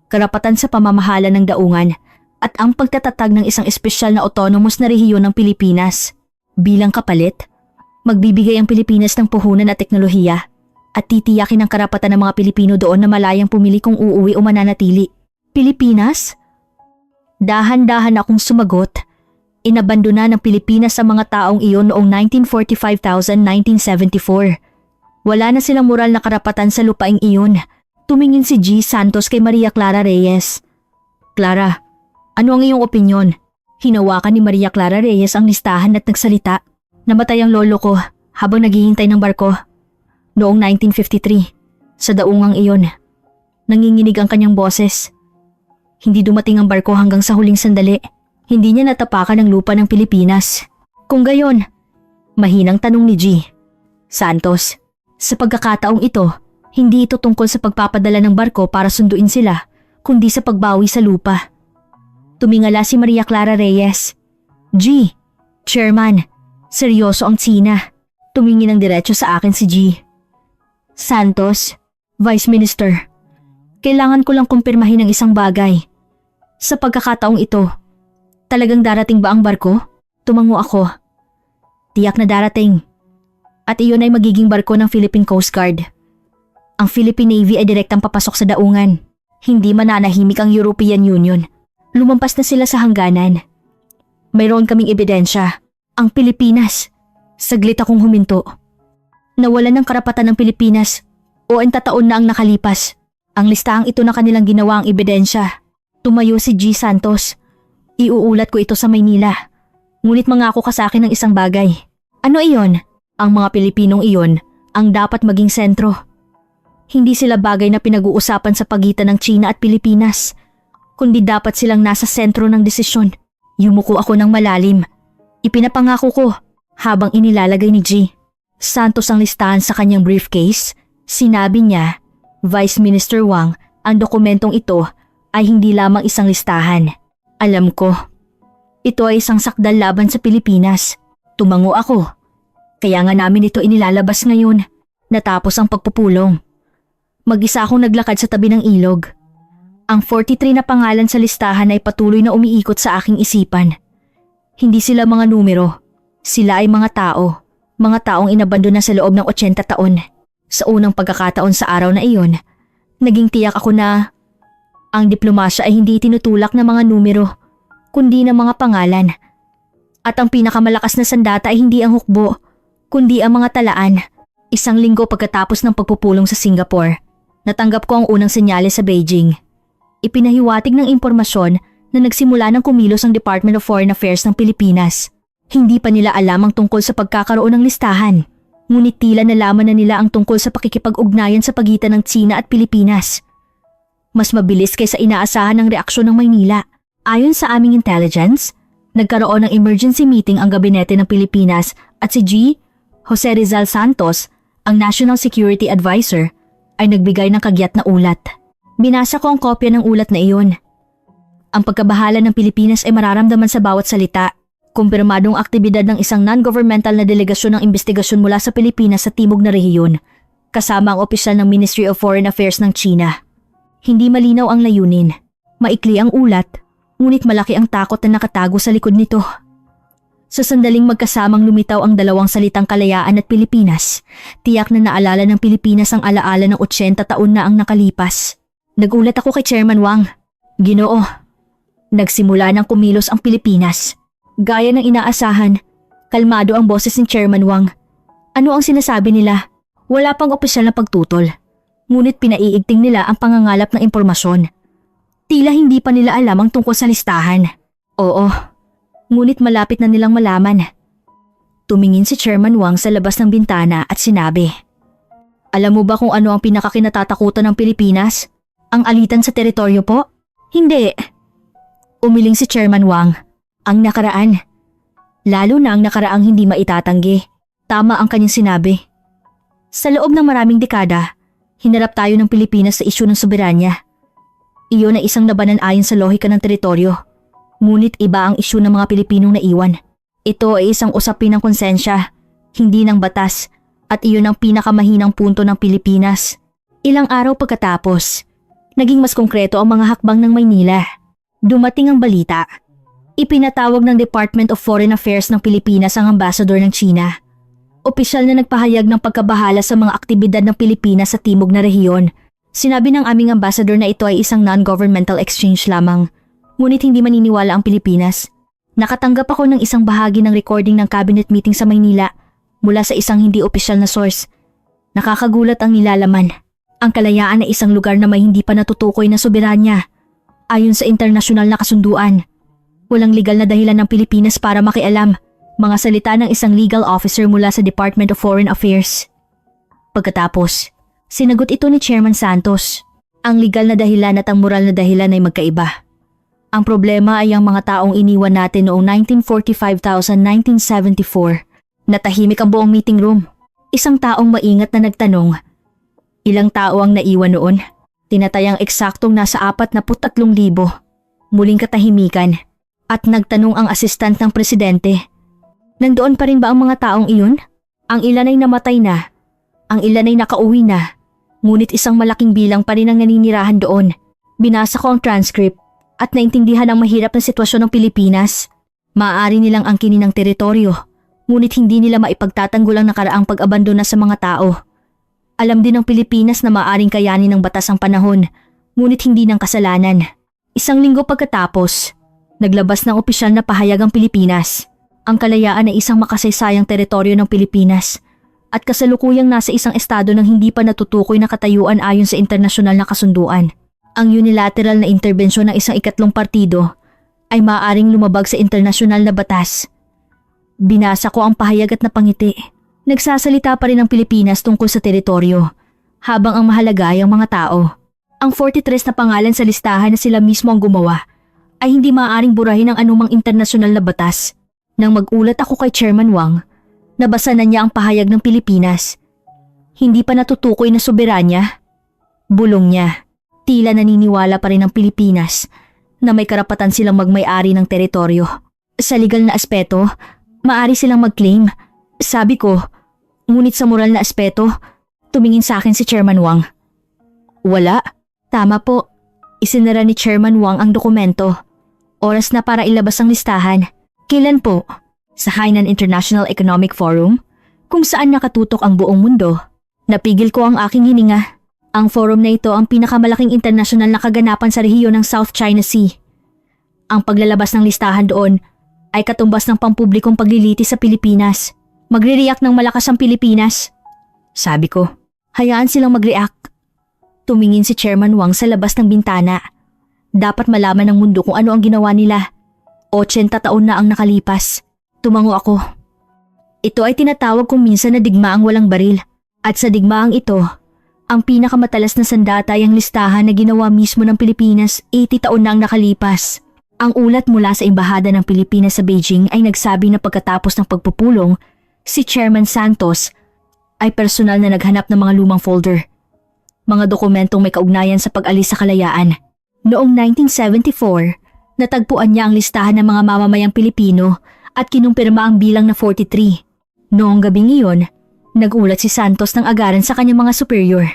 Karapatan sa pamamahala ng daungan. At ang pagtatatag ng isang espesyal na autonomous na rehiyon ng Pilipinas. Bilang kapalit, magbibigay ang Pilipinas ng puhunan at teknolohiya at titiyakin ang karapatan ng mga Pilipino doon na malayang pumili kung uuwi o mananatili. Pilipinas? Dahan-dahan akong sumagot. Inabandona ng Pilipinas ang mga taong iyon noong 1945-1974. Wala na silang moral na karapatan sa lupaing iyon. Tumingin si G. Santos kay Maria Clara Reyes. Clara, ano ang iyong opinyon? Hinawakan ni Maria Clara Reyes ang listahan at nagsalita. Namatay ang lolo ko habang naghihintay ng barko. Noong 1953, sa daungang iyon, nanginginig ang kanyang boses. Hindi dumating ang barko hanggang sa huling sandali. Hindi niya natapakan ang lupa ng Pilipinas. Kung gayon, mahinang tanong ni G. Santos, sa pagkakataong ito, hindi ito tungkol sa pagpapadala ng barko para sunduin sila, kundi sa pagbawi sa lupa. Tumingala si Maria Clara Reyes. G, Chairman, seryoso ang China. Tumingin ng diretso sa akin si G. Santos, Vice Minister, kailangan ko lang kumpirmahin ang isang bagay. Sa pagkakataong ito, talagang darating ba ang barko? Tumango ako. Tiyak na darating. At iyon ay magiging barko ng Philippine Coast Guard. Ang Philippine Navy ay direktang papasok sa daungan. Hindi mananahimik ang European Union. Lumampas na sila sa hangganan. Mayroon kaming ebidensya. Ang Pilipinas. Saglit akong huminto. Nawalan ng karapatan ng Pilipinas o 40 taon na ang nakalipas. Ang listahang ito na kanilang ginawa ang ebidensya. Tumayo si G. Santos. Iuulat ko ito sa Maynila. Ngunit mangako ka sa akin ng isang bagay. Ano iyon? Ang mga Pilipinong iyon ang dapat maging sentro. Hindi sila bagay na pinag-uusapan sa pagitan ng China at Pilipinas, kundi dapat silang nasa sentro ng desisyon. Yumuko ako ng malalim. Ipinapangako ko habang inilalagay ni G. Santos ang listahan sa kanyang briefcase. Sinabi niya, Vice Minister Wang, ang dokumentong ito ay hindi lamang isang listahan. Alam ko, ito ay isang sakdal laban sa Pilipinas. Tumango ako. Kaya nga namin ito inilalabas ngayon, natapos ang pagpupulong. Mag-isa akong naglakad sa tabi ng ilog. Ang 43 na pangalan sa listahan ay patuloy na umiikot sa aking isipan. Hindi sila mga numero, sila ay mga tao. Mga taong inabandona sa loob ng 80 taon. Sa unang pagkakataon sa araw na iyon, naging tiyak ako na ang diplomasya ay hindi tinutulak ng mga numero, kundi ng mga pangalan. At ang pinakamalakas na sandata ay hindi ang hukbo, kundi ang mga talaan. Isang linggo pagkatapos ng pagpupulong sa Singapore, natanggap ko ang unang senyales sa Beijing. Ipinahiwatig ng impormasyon na nagsimula ng kumilos ang Department of Foreign Affairs ng Pilipinas. Hindi pa nila alam ang tungkol sa pagkakaroon ng listahan, ngunit tila nalaman na nila ang tungkol sa pakikipag-ugnayan sa pagitan ng China at Pilipinas. Mas mabilis kaysa inaasahan ng reaksyon ng Maynila. Ayon sa aming intelligence, nagkaroon ng emergency meeting ang gabinete ng Pilipinas at si G. Jose Rizal Santos, ang National Security Advisor, ay nagbigay ng kagyat na ulat. Binasa ko ang kopya ng ulat na iyon. Ang pagkabahala ng Pilipinas ay mararamdaman sa bawat salita. Kumpirmadong aktibidad ng isang non-governmental na delegasyon ng investigasyon mula sa Pilipinas sa timog na rehiyon, kasama ang opisyal ng Ministry of Foreign Affairs ng China. Hindi malinaw ang layunin. Maikli ang ulat, ngunit malaki ang takot na nakatago sa likod nito. Sa sandaling magkasamang lumitaw ang dalawang salitang kalayaan at Pilipinas, tiyak na naalala ng Pilipinas ang alaala ng 80 taon na ang nakalipas. Nagulat ako kay Chairman Wang. Ginoo, nagsimula ng kumilos ang Pilipinas. Gaya ng inaasahan, kalmado ang boses ni Chairman Wang. Ano ang sinasabi nila? Wala pang opisyal na pagtutol. Ngunit pinaiigting nila ang pangangalap ng impormasyon. Tila hindi pa nila alam ang tungkol sa listahan. Oo, ngunit malapit na nilang malaman. Tumingin si Chairman Wang sa labas ng bintana at sinabi, Alam mo ba kung ano ang pinakakinatatakutan ng Pilipinas? Ang alitan sa teritoryo po? Hindi. Umiling si Chairman Wang. Ang nakaraan. Lalo na ang nakaraang hindi maitatanggi. Tama ang kanyang sinabi. Sa loob ng maraming dekada, hinarap tayo ng Pilipinas sa isyu ng soberanya. Iyon ay isang labanan ayon sa lohika ng teritoryo. Ngunit iba ang isyu ng mga Pilipinong naiwan. Ito ay isang usapin ng konsensya, hindi ng batas, at iyon ang pinakamahinang punto ng Pilipinas. Ilang araw pagkatapos, naging mas konkreto ang mga hakbang ng Maynila. Dumating ang balita. Ipinatawag ng Department of Foreign Affairs ng Pilipinas ang ambassador ng China. Opisyal na nagpahayag ng pagkabahala sa mga aktibidad ng Pilipinas sa timog na rehiyon. Sinabi ng aming ambassador na ito ay isang non-governmental exchange lamang. Ngunit hindi maniniwala ang Pilipinas. Nakatanggap ako ng isang bahagi ng recording ng cabinet meeting sa Maynila mula sa isang hindi opisyal na source. Nakakagulat ang nilalaman. Ang kalayaan ay isang lugar na may hindi pa natutukoy na soberanya. Ayon sa internasyonal na kasunduan, walang legal na dahilan ng Pilipinas para makialam. Mga salita ng isang legal officer mula sa Department of Foreign Affairs. Pagkatapos, sinagot ito ni Chairman Santos. Ang legal na dahilan at ang moral na dahilan ay magkaiba. Ang problema ay ang mga taong iniwan natin noong 1945-1974. Natahimik ang buong meeting room. Isang taong maingat na nagtanong, ilang tao ang naiwan noon? Tinatayang eksaktong nasa 43,000. Muling katahimikan. At nagtanong ang asistant ng presidente, nandoon pa rin ba ang mga taong iyon? Ang ilan ay namatay na. Ang ilan ay nakauwi na. Ngunit isang malaking bilang pa rin ang naninirahan doon. Binasa ko ang transcript at naintindihan ang mahirap na sitwasyon ng Pilipinas. Maaari nilang angkinin ang teritoryo, ngunit hindi nila maipagtatanggol ang nakaraang pag-abandona sa mga tao. Alam din ng Pilipinas na maaaring kayanin ng batas ang panahon, ngunit hindi ng kasalanan. Isang linggo pagkatapos, naglabas ng opisyal na pahayag ang Pilipinas. Ang kalayaan ay isang makasaysayang teritoryo ng Pilipinas at kasalukuyang nasa isang estado ng hindi pa natutukoy na katayuan ayon sa internasyonal na kasunduan. Ang unilateral na interbensyon ng isang ikatlong partido ay maaaring lumabag sa internasyonal na batas. Binasa ko ang pahayag at napangiti. Nagsasalita pa rin ang Pilipinas tungkol sa teritoryo, habang ang mahalaga ay ang mga tao. Ang 43 na pangalan sa listahan na sila mismo ang gumawa ay hindi maaaring burahin ng anumang internasyonal na batas. Nang magulat ako kay Chairman Wang, nabasa na niya ang pahayag ng Pilipinas. Hindi pa natutukoy na soberanya. Bulong niya, tila naniniwala pa rin ang Pilipinas na may karapatan silang magmay-ari ng teritoryo. Sa legal na aspeto, maaari silang mag-claim. Sabi ko, ngunit sa moral na aspeto, tumingin sa akin si Chairman Wang. Wala. Tama po. Isinara ni Chairman Wang ang dokumento. Oras na para ilabas ang listahan. Kailan po? Sa Hainan International Economic Forum, kung saan nakatutok ang buong mundo. Napigil ko ang aking hininga. Ang forum na ito ang pinakamalaking internasyonal na kaganapan sa rehiyon ng South China Sea. Ang paglalabas ng listahan doon ay katumbas ng pampublikong paglilitis sa Pilipinas. Magre-react ng malakas ang Pilipinas. Sabi ko, hayaan silang mag-react. Tumingin si Chairman Wang sa labas ng bintana. Dapat malaman ng mundo kung ano ang ginawa nila. 80 taon na ang nakalipas. Tumango ako. Ito ay tinatawag kong minsan na digmaang walang baril. At sa digmaang ito, ang pinakamatalas na sandata ay ang listahan na ginawa mismo ng Pilipinas 80 taon na ang nakalipas. Ang ulat mula sa Embahada ng Pilipinas sa Beijing ay nagsabi na pagkatapos ng pagpupulong, si Chairman Santos ay personal na naghanap ng mga lumang folder. Mga dokumentong may kaugnayan sa pag-alis sa kalayaan. Noong 1974, natagpuan niya ang listahan ng mga mamamayang Pilipino at kinumpirma ang bilang na 43. Noong gabing iyon, nagulat si Santos ng agaran sa kanyang mga superior.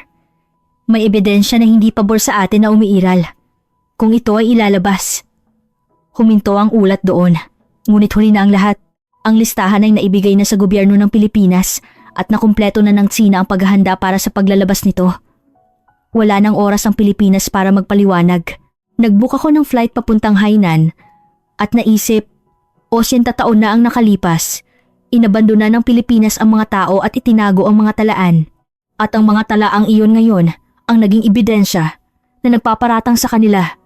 May ebidensya na hindi pabor sa atin na umiiral. Kung ito ay ilalabas. Huminto ang ulat doon, ngunit huli na ang lahat. Ang listahan ay naibigay na sa gobyerno ng Pilipinas at nakumpleto na ng Tsina ang paghahanda para sa paglalabas nito. Wala nang oras ang Pilipinas para magpaliwanag. Nag-book ako ng flight papuntang Hainan at naisip, 80 taon na ang nakalipas. Inabandona ng Pilipinas ang mga tao at itinago ang mga talaan. At ang mga talaang iyon ngayon ang naging ebidensya na nagpaparatang sa kanila.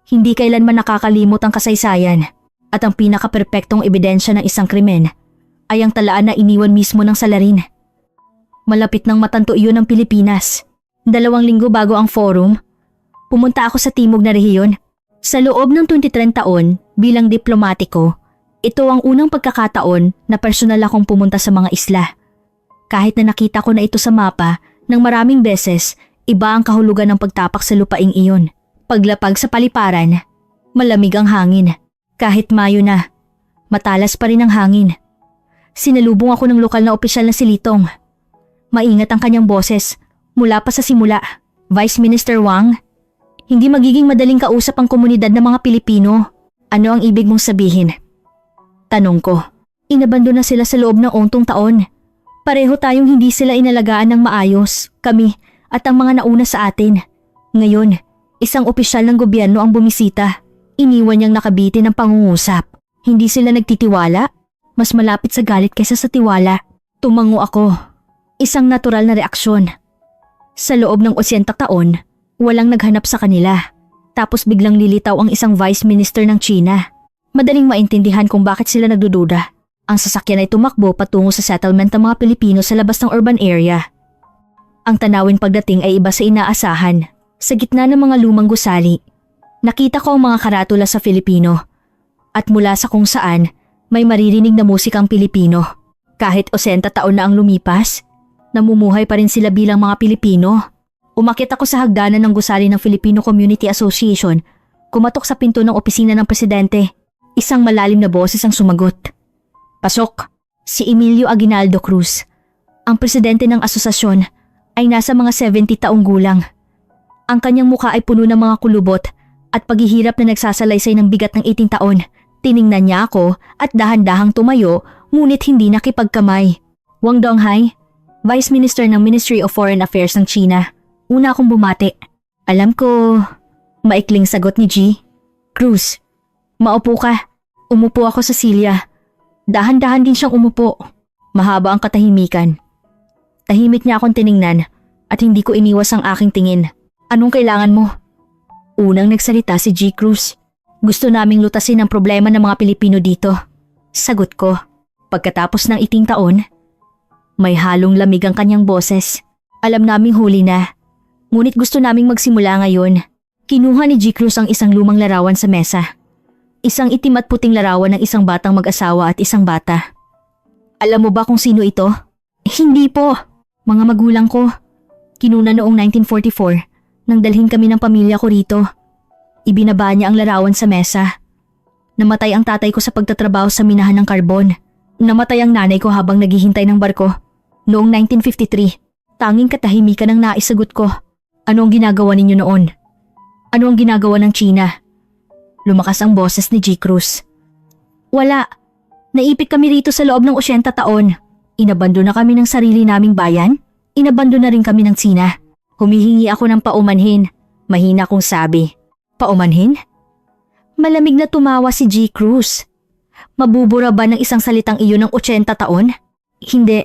Hindi kailanman nakakalimot ang kasaysayan at ang pinaka-perpektong ebidensya ng isang krimen ay ang talaan na iniwan mismo ng salarin. Malapit ng matanto iyon ng Pilipinas. 2 linggo bago ang forum, pumunta ako sa timog na rehiyon. Sa loob ng 23 taon bilang diplomatiko, ito ang unang pagkakataon na personal akong pumunta sa mga isla. Kahit na nakita ko na ito sa mapa ng maraming beses, iba ang kahulugan ng pagtapak sa lupaing iyon. Paglapag sa paliparan, malamig ang hangin. Kahit Mayo na, matalas pa rin ang hangin. Sinalubong ako ng lokal na opisyal na si Litong. Maingat ang kanyang boses mula pa sa simula. Vice Minister Wang, hindi magiging madaling kausap ang komunidad ng mga Pilipino. Ano ang ibig mong sabihin? Tanong ko. Inabandon na sila sa loob ng 8 taon. Pareho tayong hindi sila inalagaan ng maayos, kami at ang mga nauna sa atin. Ngayon, isang opisyal ng gobyerno ang bumisita. Iniwan niyang nakabitin ang pangungusap. Hindi sila nagtitiwala? Mas malapit sa galit kaysa sa tiwala. Tumango ako. Isang natural na reaksyon. Sa loob ng 80 taon, walang naghanap sa kanila. Tapos biglang lilitaw ang isang vice minister ng China. Madaling maintindihan kung bakit sila nagdududa. Ang sasakyan ay tumakbo patungo sa settlement ng mga Pilipino sa labas ng urban area. Ang tanawin pagdating ay iba sa inaasahan. Sa gitna ng mga lumang gusali, nakita ko ang mga karatula sa Filipino. At mula sa kung saan, may maririnig na musikang Pilipino. Kahit 80 taon na ang lumipas, namumuhay pa rin sila bilang mga Pilipino. Umakyat ako sa hagdanan ng gusali ng Filipino Community Association. Kumatok sa pinto ng opisina ng presidente. Isang malalim na boses ang sumagot. Pasok! Si Emilio Aguinaldo Cruz. Ang presidente ng asosasyon ay nasa mga 70 taong gulang. Ang kanyang mukha ay puno ng mga kulubot at paghihirap na nagsasalaysay ng bigat ng 18 taon. Tiningnan niya ako at dahan-dahang tumayo ngunit hindi nakipagkamay. Wang Donghai, Vice Minister ng Ministry of Foreign Affairs ng China. Una akong bumati. Alam ko, maikling sagot ni G. Cruz, maupo ka. Umupo ako sa silya. Dahan-dahan din siyang umupo. Mahaba ang katahimikan. Tahimik niya akong tiningnan at hindi ko iniwas ang aking tingin. Anong kailangan mo? Unang nagsalita si G. Cruz. Gusto naming lutasin ang problema ng mga Pilipino dito. Sagot ko. Pagkatapos ng 18 taon, may halong lamig ang kanyang boses. Alam naming huli na. Ngunit gusto naming magsimula ngayon. Kinuha ni G. Cruz ang isang lumang larawan sa mesa. Isang itim at puting larawan ng isang batang mag-asawa at isang bata. Alam mo ba kung sino ito? Hindi po. Mga magulang ko. Kinuna noong 1944 nang dalhin kami ng pamilya ko rito. Ibinaba niya ang larawan sa mesa. Namatay ang tatay ko sa pagtatrabaho sa minahan ng karbon. Namatay ang nanay ko habang naghihintay ng barko. Noong 1953, tanging katahimikan ang naisagot ko. Ano ang ginagawa ninyo noon? Ano ang ginagawa ng China? Lumakas ang boses ni G. Cruz. Wala. Naipit kami rito sa loob ng 80 taon. Inabando na kami ng sarili naming bayan. Inabando na rin kami ng China. Humihingi ako ng paumanhin. Mahina kong sabi. Paumanhin? Malamig na tumawa si G. Cruz. Mabubura ba ng isang salitang iyon ng 80 taon? Hindi.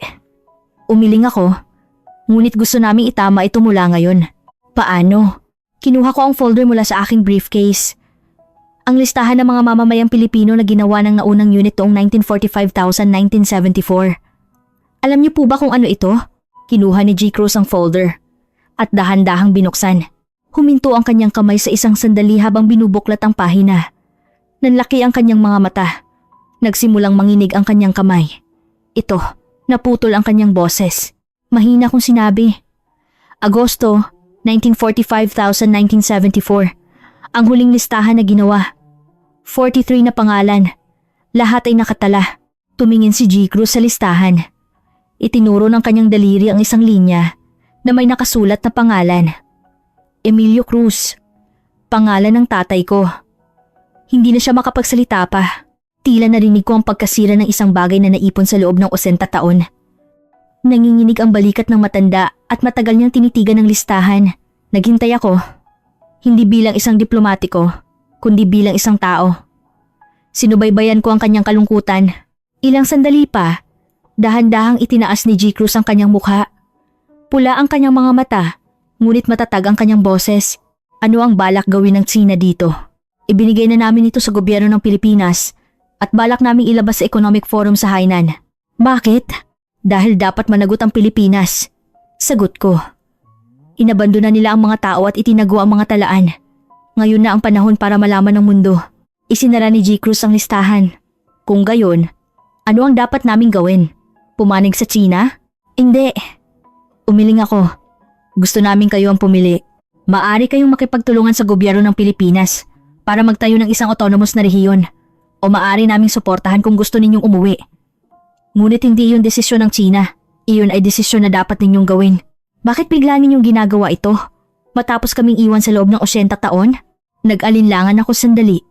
Umiling ako. Ngunit gusto naming itama ito mula ngayon. Paano? Kinuha ko ang folder mula sa aking briefcase. Ang listahan ng mga mamamayang Pilipino na ginawa ng naunang unit noong 1945-1974. Alam niyo po ba kung ano ito? Kinuha ni G. Cruz ang folder. At dahan-dahang binuksan. Huminto ang kanyang kamay sa isang sandali habang binubuklat ang pahina. Nanlaki ang kanyang mga mata. Nagsimulang manginig ang kanyang kamay. Ito, naputol ang kanyang boses. Mahina kong sinabi. Agosto, 1945-1974. Ang huling listahan na ginawa. 43 na pangalan. Lahat ay nakatala. Tumingin si G. Cruz sa listahan. Itinuro ng kanyang daliri ang isang linya na may nakasulat na pangalan. Emilio Cruz. Pangalan ng tatay ko. Hindi na siya makapagsalita pa. Tila narinig ko ang pagkasira ng isang bagay na naipon sa loob ng 80 taon. Nanginginig ang balikat ng matanda at matagal niyang tinitigan ng listahan. Naghintay ako. Hindi bilang isang diplomatiko, kundi bilang isang tao. Sinubaybayan ko ang kanyang kalungkutan. Ilang sandali pa, dahan-dahang itinaas ni G. Cruz ang kanyang mukha. Pula ang kanyang mga mata, ngunit matatag ang kanyang boses. Ano ang balak gawin ng China dito? Ibinigay na namin ito sa gobyerno ng Pilipinas at balak naming ilabas sa Economic Forum sa Hainan. Bakit? Dahil dapat managot ang Pilipinas. Sagot ko. Inabandona nila ang mga tao at itinago ang mga talaan. Ngayon na ang panahon para malaman ng mundo. Isinara ni G. Cruz ang listahan. Kung gayon, ano ang dapat naming gawin? Pumanig sa China? Hindi. Umiling ako. Gusto namin kayo ang pumili. Maaari kayong makipagtulungan sa gobyerno ng Pilipinas para magtayo ng isang autonomous na rehiyon. O maaari naming suportahan kung gusto ninyong umuwi. Ngunit hindi iyon desisyon ng China. Iyon ay desisyon na dapat ninyong gawin. Bakit bigla ninyong ginagawa ito? Matapos kaming iwan sa loob ng 80 taon? Nag-alinlangan ako sandali.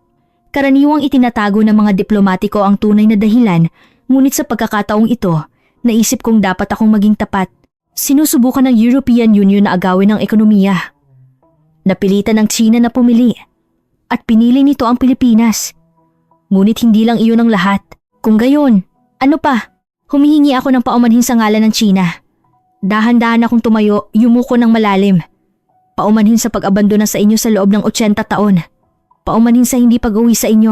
Karaniwang itinatago ng mga diplomatiko ang tunay na dahilan, ngunit sa pagkakataong ito, naisip kong dapat akong maging tapat. Sinusubukan ng European Union na agawin ang ekonomiya. Napilitan ng China na pumili. At pinili nito ang Pilipinas. Ngunit hindi lang iyon ang lahat. Kung gayon, ano pa? Humihingi ako ng paumanhin sa ngalan ng China. Dahan-dahan akong tumayo, yumuko ng malalim. Paumanhin sa pag-abandona sa inyo sa loob ng 80 taon. Paumanhin sa hindi pag-uwi sa inyo.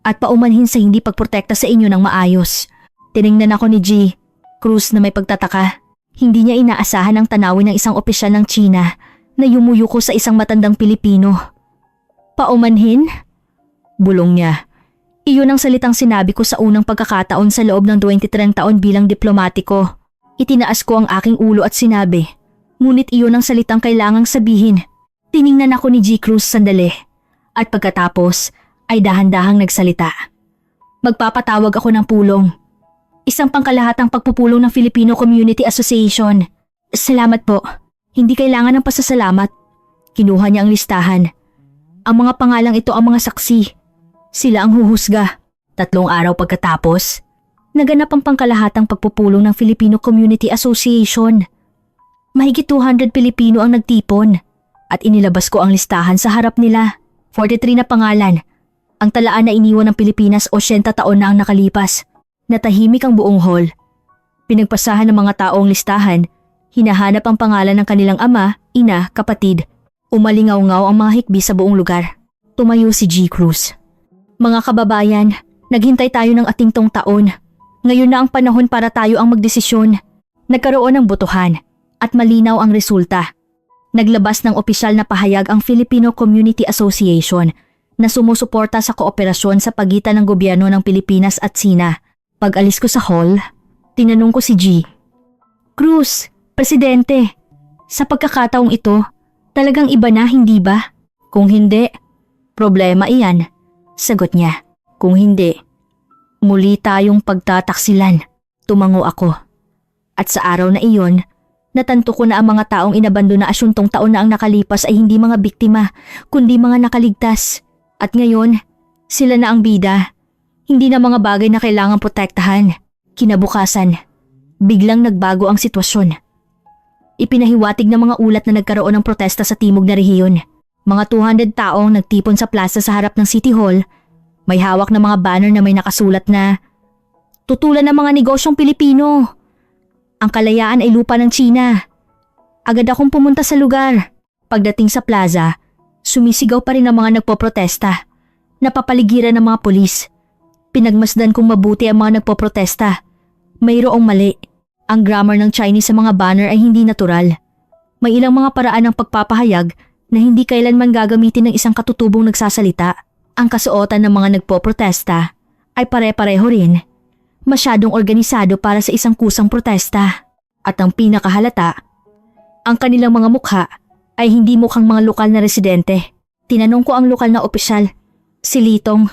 At paumanhin sa hindi pagprotekta sa inyo ng maayos. Tiningnan ako ni G. Cruz na may pagtataka. Hindi niya inaasahan ang tanawin ng isang opisyal ng China na yumuyuko sa isang matandang Pilipino. Paumanhin? Bulong niya. Iyon ang salitang sinabi ko sa unang pagkakataon sa loob ng 23 taon bilang diplomatiko. Itinaas ko ang aking ulo at sinabi, ngunit iyon ang salitang kailangang sabihin. Tiningnan ako ni G. Cruz sandali. At pagkatapos ay dahan-dahang nagsalita. Magpapatawag ako ng pulong. Isang pangkalahatang pagpupulong ng Filipino Community Association. Salamat po. Hindi kailangan ng pasasalamat. Kinuha niya ang listahan. Ang mga pangalang ito ang mga saksi. Sila ang huhusga. 3 araw pagkatapos, naganap ang pangkalahatang pagpupulong ng Filipino Community Association. Mahigit 200 Pilipino ang nagtipon at inilabas ko ang listahan sa harap nila. 43 na pangalan. Ang talaan na iniwan ng Pilipinas 80 taon na ang nakalipas. Natahimik ang buong hall. Pinagpasahan ng mga tao ang listahan. Hinahanap ang pangalan ng kanilang ama, ina, kapatid. Umalingaw-ngaw ang mga hikbi sa buong lugar. Tumayo si G. Cruz. Mga kababayan, naghintay tayo ng atingtong taon. Ngayon na ang panahon para tayo ang magdesisyon. Nagkaroon ng botohan at malinaw ang resulta. Naglabas ng opisyal na pahayag ang Filipino Community Association na sumusuporta sa kooperasyon sa pagitan ng gobyerno ng Pilipinas at China. Pag-alis ko sa hall, tinanong ko si G. Cruz, Presidente, sa pagkakataong ito, talagang iba na hindi ba? Kung hindi, problema iyan. Sagot niya, kung hindi, muli tayong pagtataksilan. Tumango ako. At sa araw na iyon, natanto ko na ang mga taong inabandona 80 taon na ang nakalipas ay hindi mga biktima, kundi mga nakaligtas. At ngayon, sila na ang bida. Hindi na mga bagay na kailangang protektahan. Kinabukasan, biglang nagbago ang sitwasyon. Ipinahiwatig ng mga ulat na nagkaroon ng protesta sa timog na rehiyon. Mga 200 taong nagtipon sa plaza sa harap ng City Hall. May hawak na mga banner na may nakasulat na tutulan ng mga negosyong Pilipino. Ang kalayaan ay lupa ng China. Agad akong pumunta sa lugar. Pagdating sa plaza, sumisigaw pa rin ang mga nagpoprotesta. Napapaligiran ng mga pulis. Pinagmasdan kong mabuti ang mga nagpoprotesta. Mayroong mali. Ang grammar ng Chinese sa mga banner ay hindi natural. May ilang mga paraan ng pagpapahayag na hindi kailanman gagamitin ng isang katutubong nagsasalita. Ang kasuotan ng mga nagpoprotesta ay pare-pareho rin. Masyadong organisado para sa isang kusang protesta. At ang pinakahalata, ang kanilang mga mukha ay hindi mukhang mga lokal na residente. Tinanong ko ang lokal na opisyal, si Litong,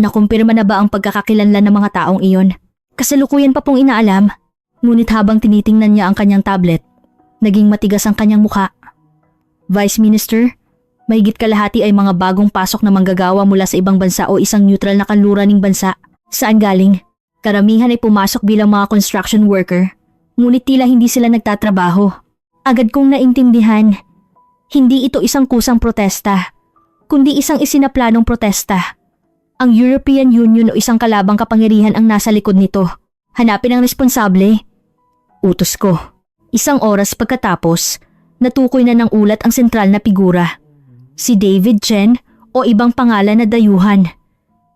nakumpirma na ba ang pagkakakilanlan ng mga taong iyon? Kasalukuyan pa pong inaalam, ngunit habang tinitingnan niya ang kanyang tablet, naging matigas ang kanyang mukha. Vice Minister, mahigit kalahati ay mga bagong pasok na manggagawa mula sa ibang bansa o isang neutral na kanluraning bansa. Saan galing? Karamihan ay pumasok bilang mga construction worker, ngunit tila hindi sila nagtatrabaho. Agad kong naintindihan, hindi ito isang kusang protesta, kundi isang isinaplanong protesta. Ang European Union o isang kalabang kapangyarihan ang nasa likod nito. Hanapin ang responsable. Utos ko. 1 oras pagkatapos, natukoy na ng ulat ang sentral na figura. Si David Chen o ibang pangalan na dayuhan.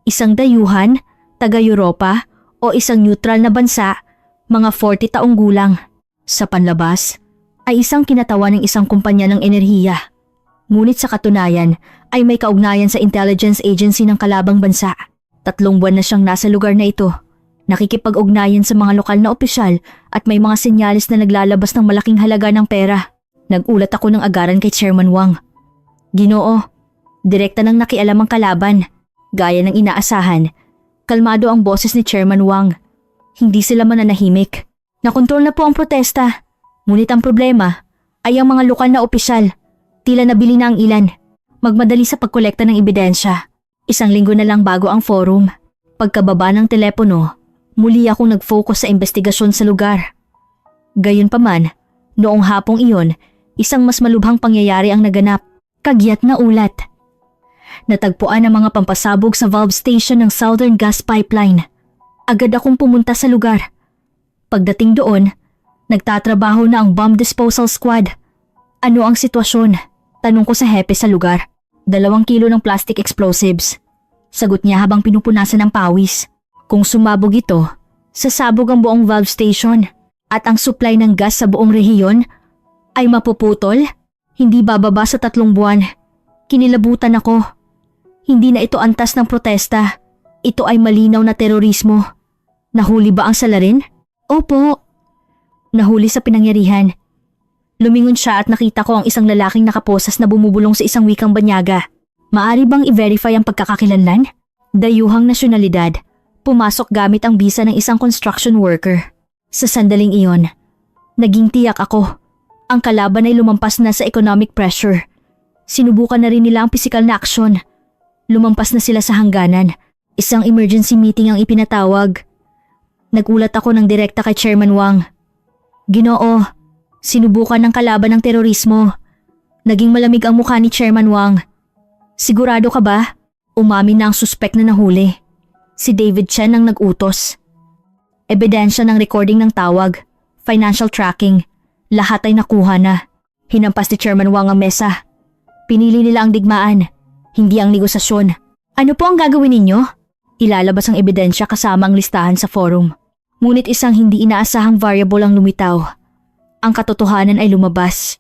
Isang dayuhan, taga-Europa o isang neutral na bansa, mga 40 taong gulang. Sa panlabas, ay isang kinatawa ng isang kumpanya ng enerhiya. Ngunit sa katunayan ay may kaugnayan sa intelligence agency ng kalabang bansa. 3 buwan na siyang nasa lugar na ito. Nakikipag-ugnayan sa mga lokal na opisyal at may mga senyalis na naglalabas ng malaking halaga ng pera. Nagulat ako ng agaran kay Chairman Wang. Ginoo, direkta nang nakialam ang kalaban. Gaya ng inaasahan, kalmado ang boses ni Chairman Wang. Hindi sila mananahimik. Nakontrol na po ang protesta. Ngunit ang problema ay ang mga lokal na opisyal. Tila nabili na ang ilan. Magmadali sa pagkolekta ng ebidensya. 1 linggo na lang bago ang forum. Pagkababa ng telepono, muli akong nag-focus sa investigasyon sa lugar. Gayunpaman, noong hapong iyon, isang mas malubhang pangyayari ang naganap. Kagyat na ulat. Natagpuan ang mga pampasabog sa valve station ng Southern Gas Pipeline. Agad akong pumunta sa lugar. Pagdating doon, nagtatrabaho na ang bomb disposal squad. Ano ang sitwasyon? Tanong ko sa hepe sa lugar. 2 kilo ng plastic explosives. Sagot niya habang pinupunasan ng pawis. Kung sumabog ito, sasabog ang buong valve station at ang supply ng gas sa buong rehiyon ay mapuputol. Hindi bababa sa 3 buwan. Kinilabutan ako. Hindi na ito antas ng protesta. Ito ay malinaw na terorismo. Nahuli ba ang salarin? Opo. Nahuli sa pinangyarihan. Lumingon siya at nakita ko ang isang lalaking nakaposas na bumubulong sa isang wikang banyaga. Maari bang i-verify ang pagkakakilanlan? Dayuhang nasyonalidad. Pumasok gamit ang bisa ng isang construction worker. Sa sandaling iyon, naging tiyak ako. Ang kalaban ay lumampas na sa economic pressure. Sinubukan na rin nila ang pisikal na aksyon. Lumampas na sila sa hangganan. Isang emergency meeting ang ipinatawag. Nagulat ako ng direkta kay Chairman Wang. Ginoo, sinubukan ng kalaban ng terorismo. Naging malamig ang mukha ni Chairman Wang. Sigurado ka ba? Umamin na ang suspek na nahuli. Si David Chen ang nag-utos. Ebidensya ng recording ng tawag, financial tracking, lahat ay nakuha na. Hinampas ni Chairman Wang ang mesa. Pinili nila ang digmaan, hindi ang negosasyon. Ano po ang gagawin ninyo? Ilalabas ang ebidensya kasama ang listahan sa forum. Ngunit isang hindi inaasahang variable ang lumitaw. Ang katotohanan ay lumabas.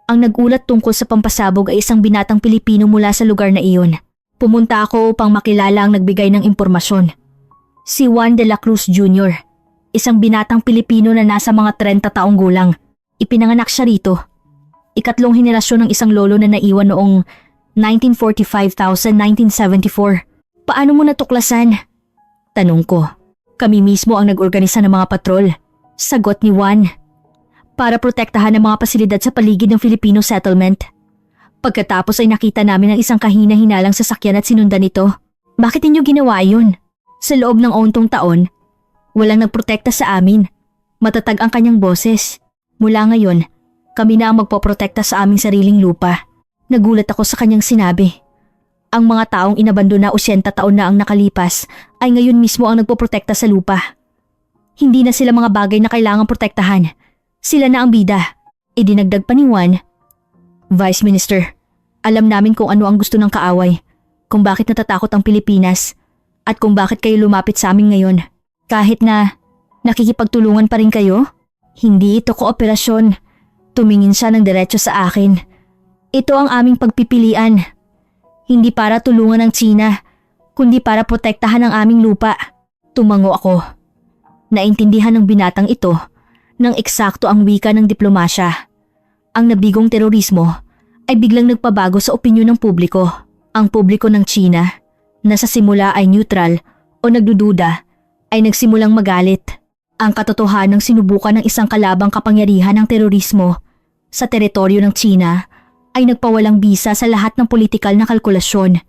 Ang nagulat tungkol sa pampasabog ay isang binatang Pilipino mula sa lugar na iyon. Pumunta ako upang makilala ang nagbigay ng impormasyon. Si Juan de la Cruz Jr., isang binatang Pilipino na nasa mga 30 taong gulang. Ipinanganak siya rito. 3 henerasyon ng isang lolo na naiwan noong 1945-1974. Paano mo natuklasan? Tanong ko. Kami mismo ang nag-organisa ng mga patrol. Sagot ni Juan. Para protektahan ang mga pasilidad sa paligid ng Filipino settlement. Pagkatapos ay nakita namin ang isang kahina-hinalang sasakyan at sinundan ito. Bakit inyo ginawa yun? Sa loob ng 8 taon, walang nagprotekta sa amin. Matatag ang kanyang boses. Mula ngayon, kami na ang magpoprotekta sa aming sariling lupa. Nagulat ako sa kanyang sinabi. Ang mga taong inabandona 80 taon na ang nakalipas ay ngayon mismo ang nagpoprotekta sa lupa. Hindi na sila mga bagay na kailangang protektahan. Sila na ang bida. Idinagdag pa ni Juan. Vice Minister, alam namin kung ano ang gusto ng kaaway, kung bakit natatakot ang Pilipinas, at kung bakit kayo lumapit sa amin ngayon. Kahit na nakikipagtulungan pa rin kayo, hindi ito kooperasyon. Tumingin siya ng diretso sa akin. Ito ang aming pagpipilian. Hindi para tulungan ang China, kundi para protektahan ang aming lupa. Tumango ako. Naintindihan ng binatang ito nang eksakto ang wika ng diplomasya. Ang nabigong terorismo ay biglang nagpabago sa opinyon ng publiko. Ang publiko ng China, na sa simula ay neutral o nagdududa, ay nagsimulang magalit. Ang katotohanang sinubukan ng isang kalabang kapangyarihan ng terorismo sa teritoryo ng China ay nagpawalang bisa sa lahat ng politikal na kalkulasyon.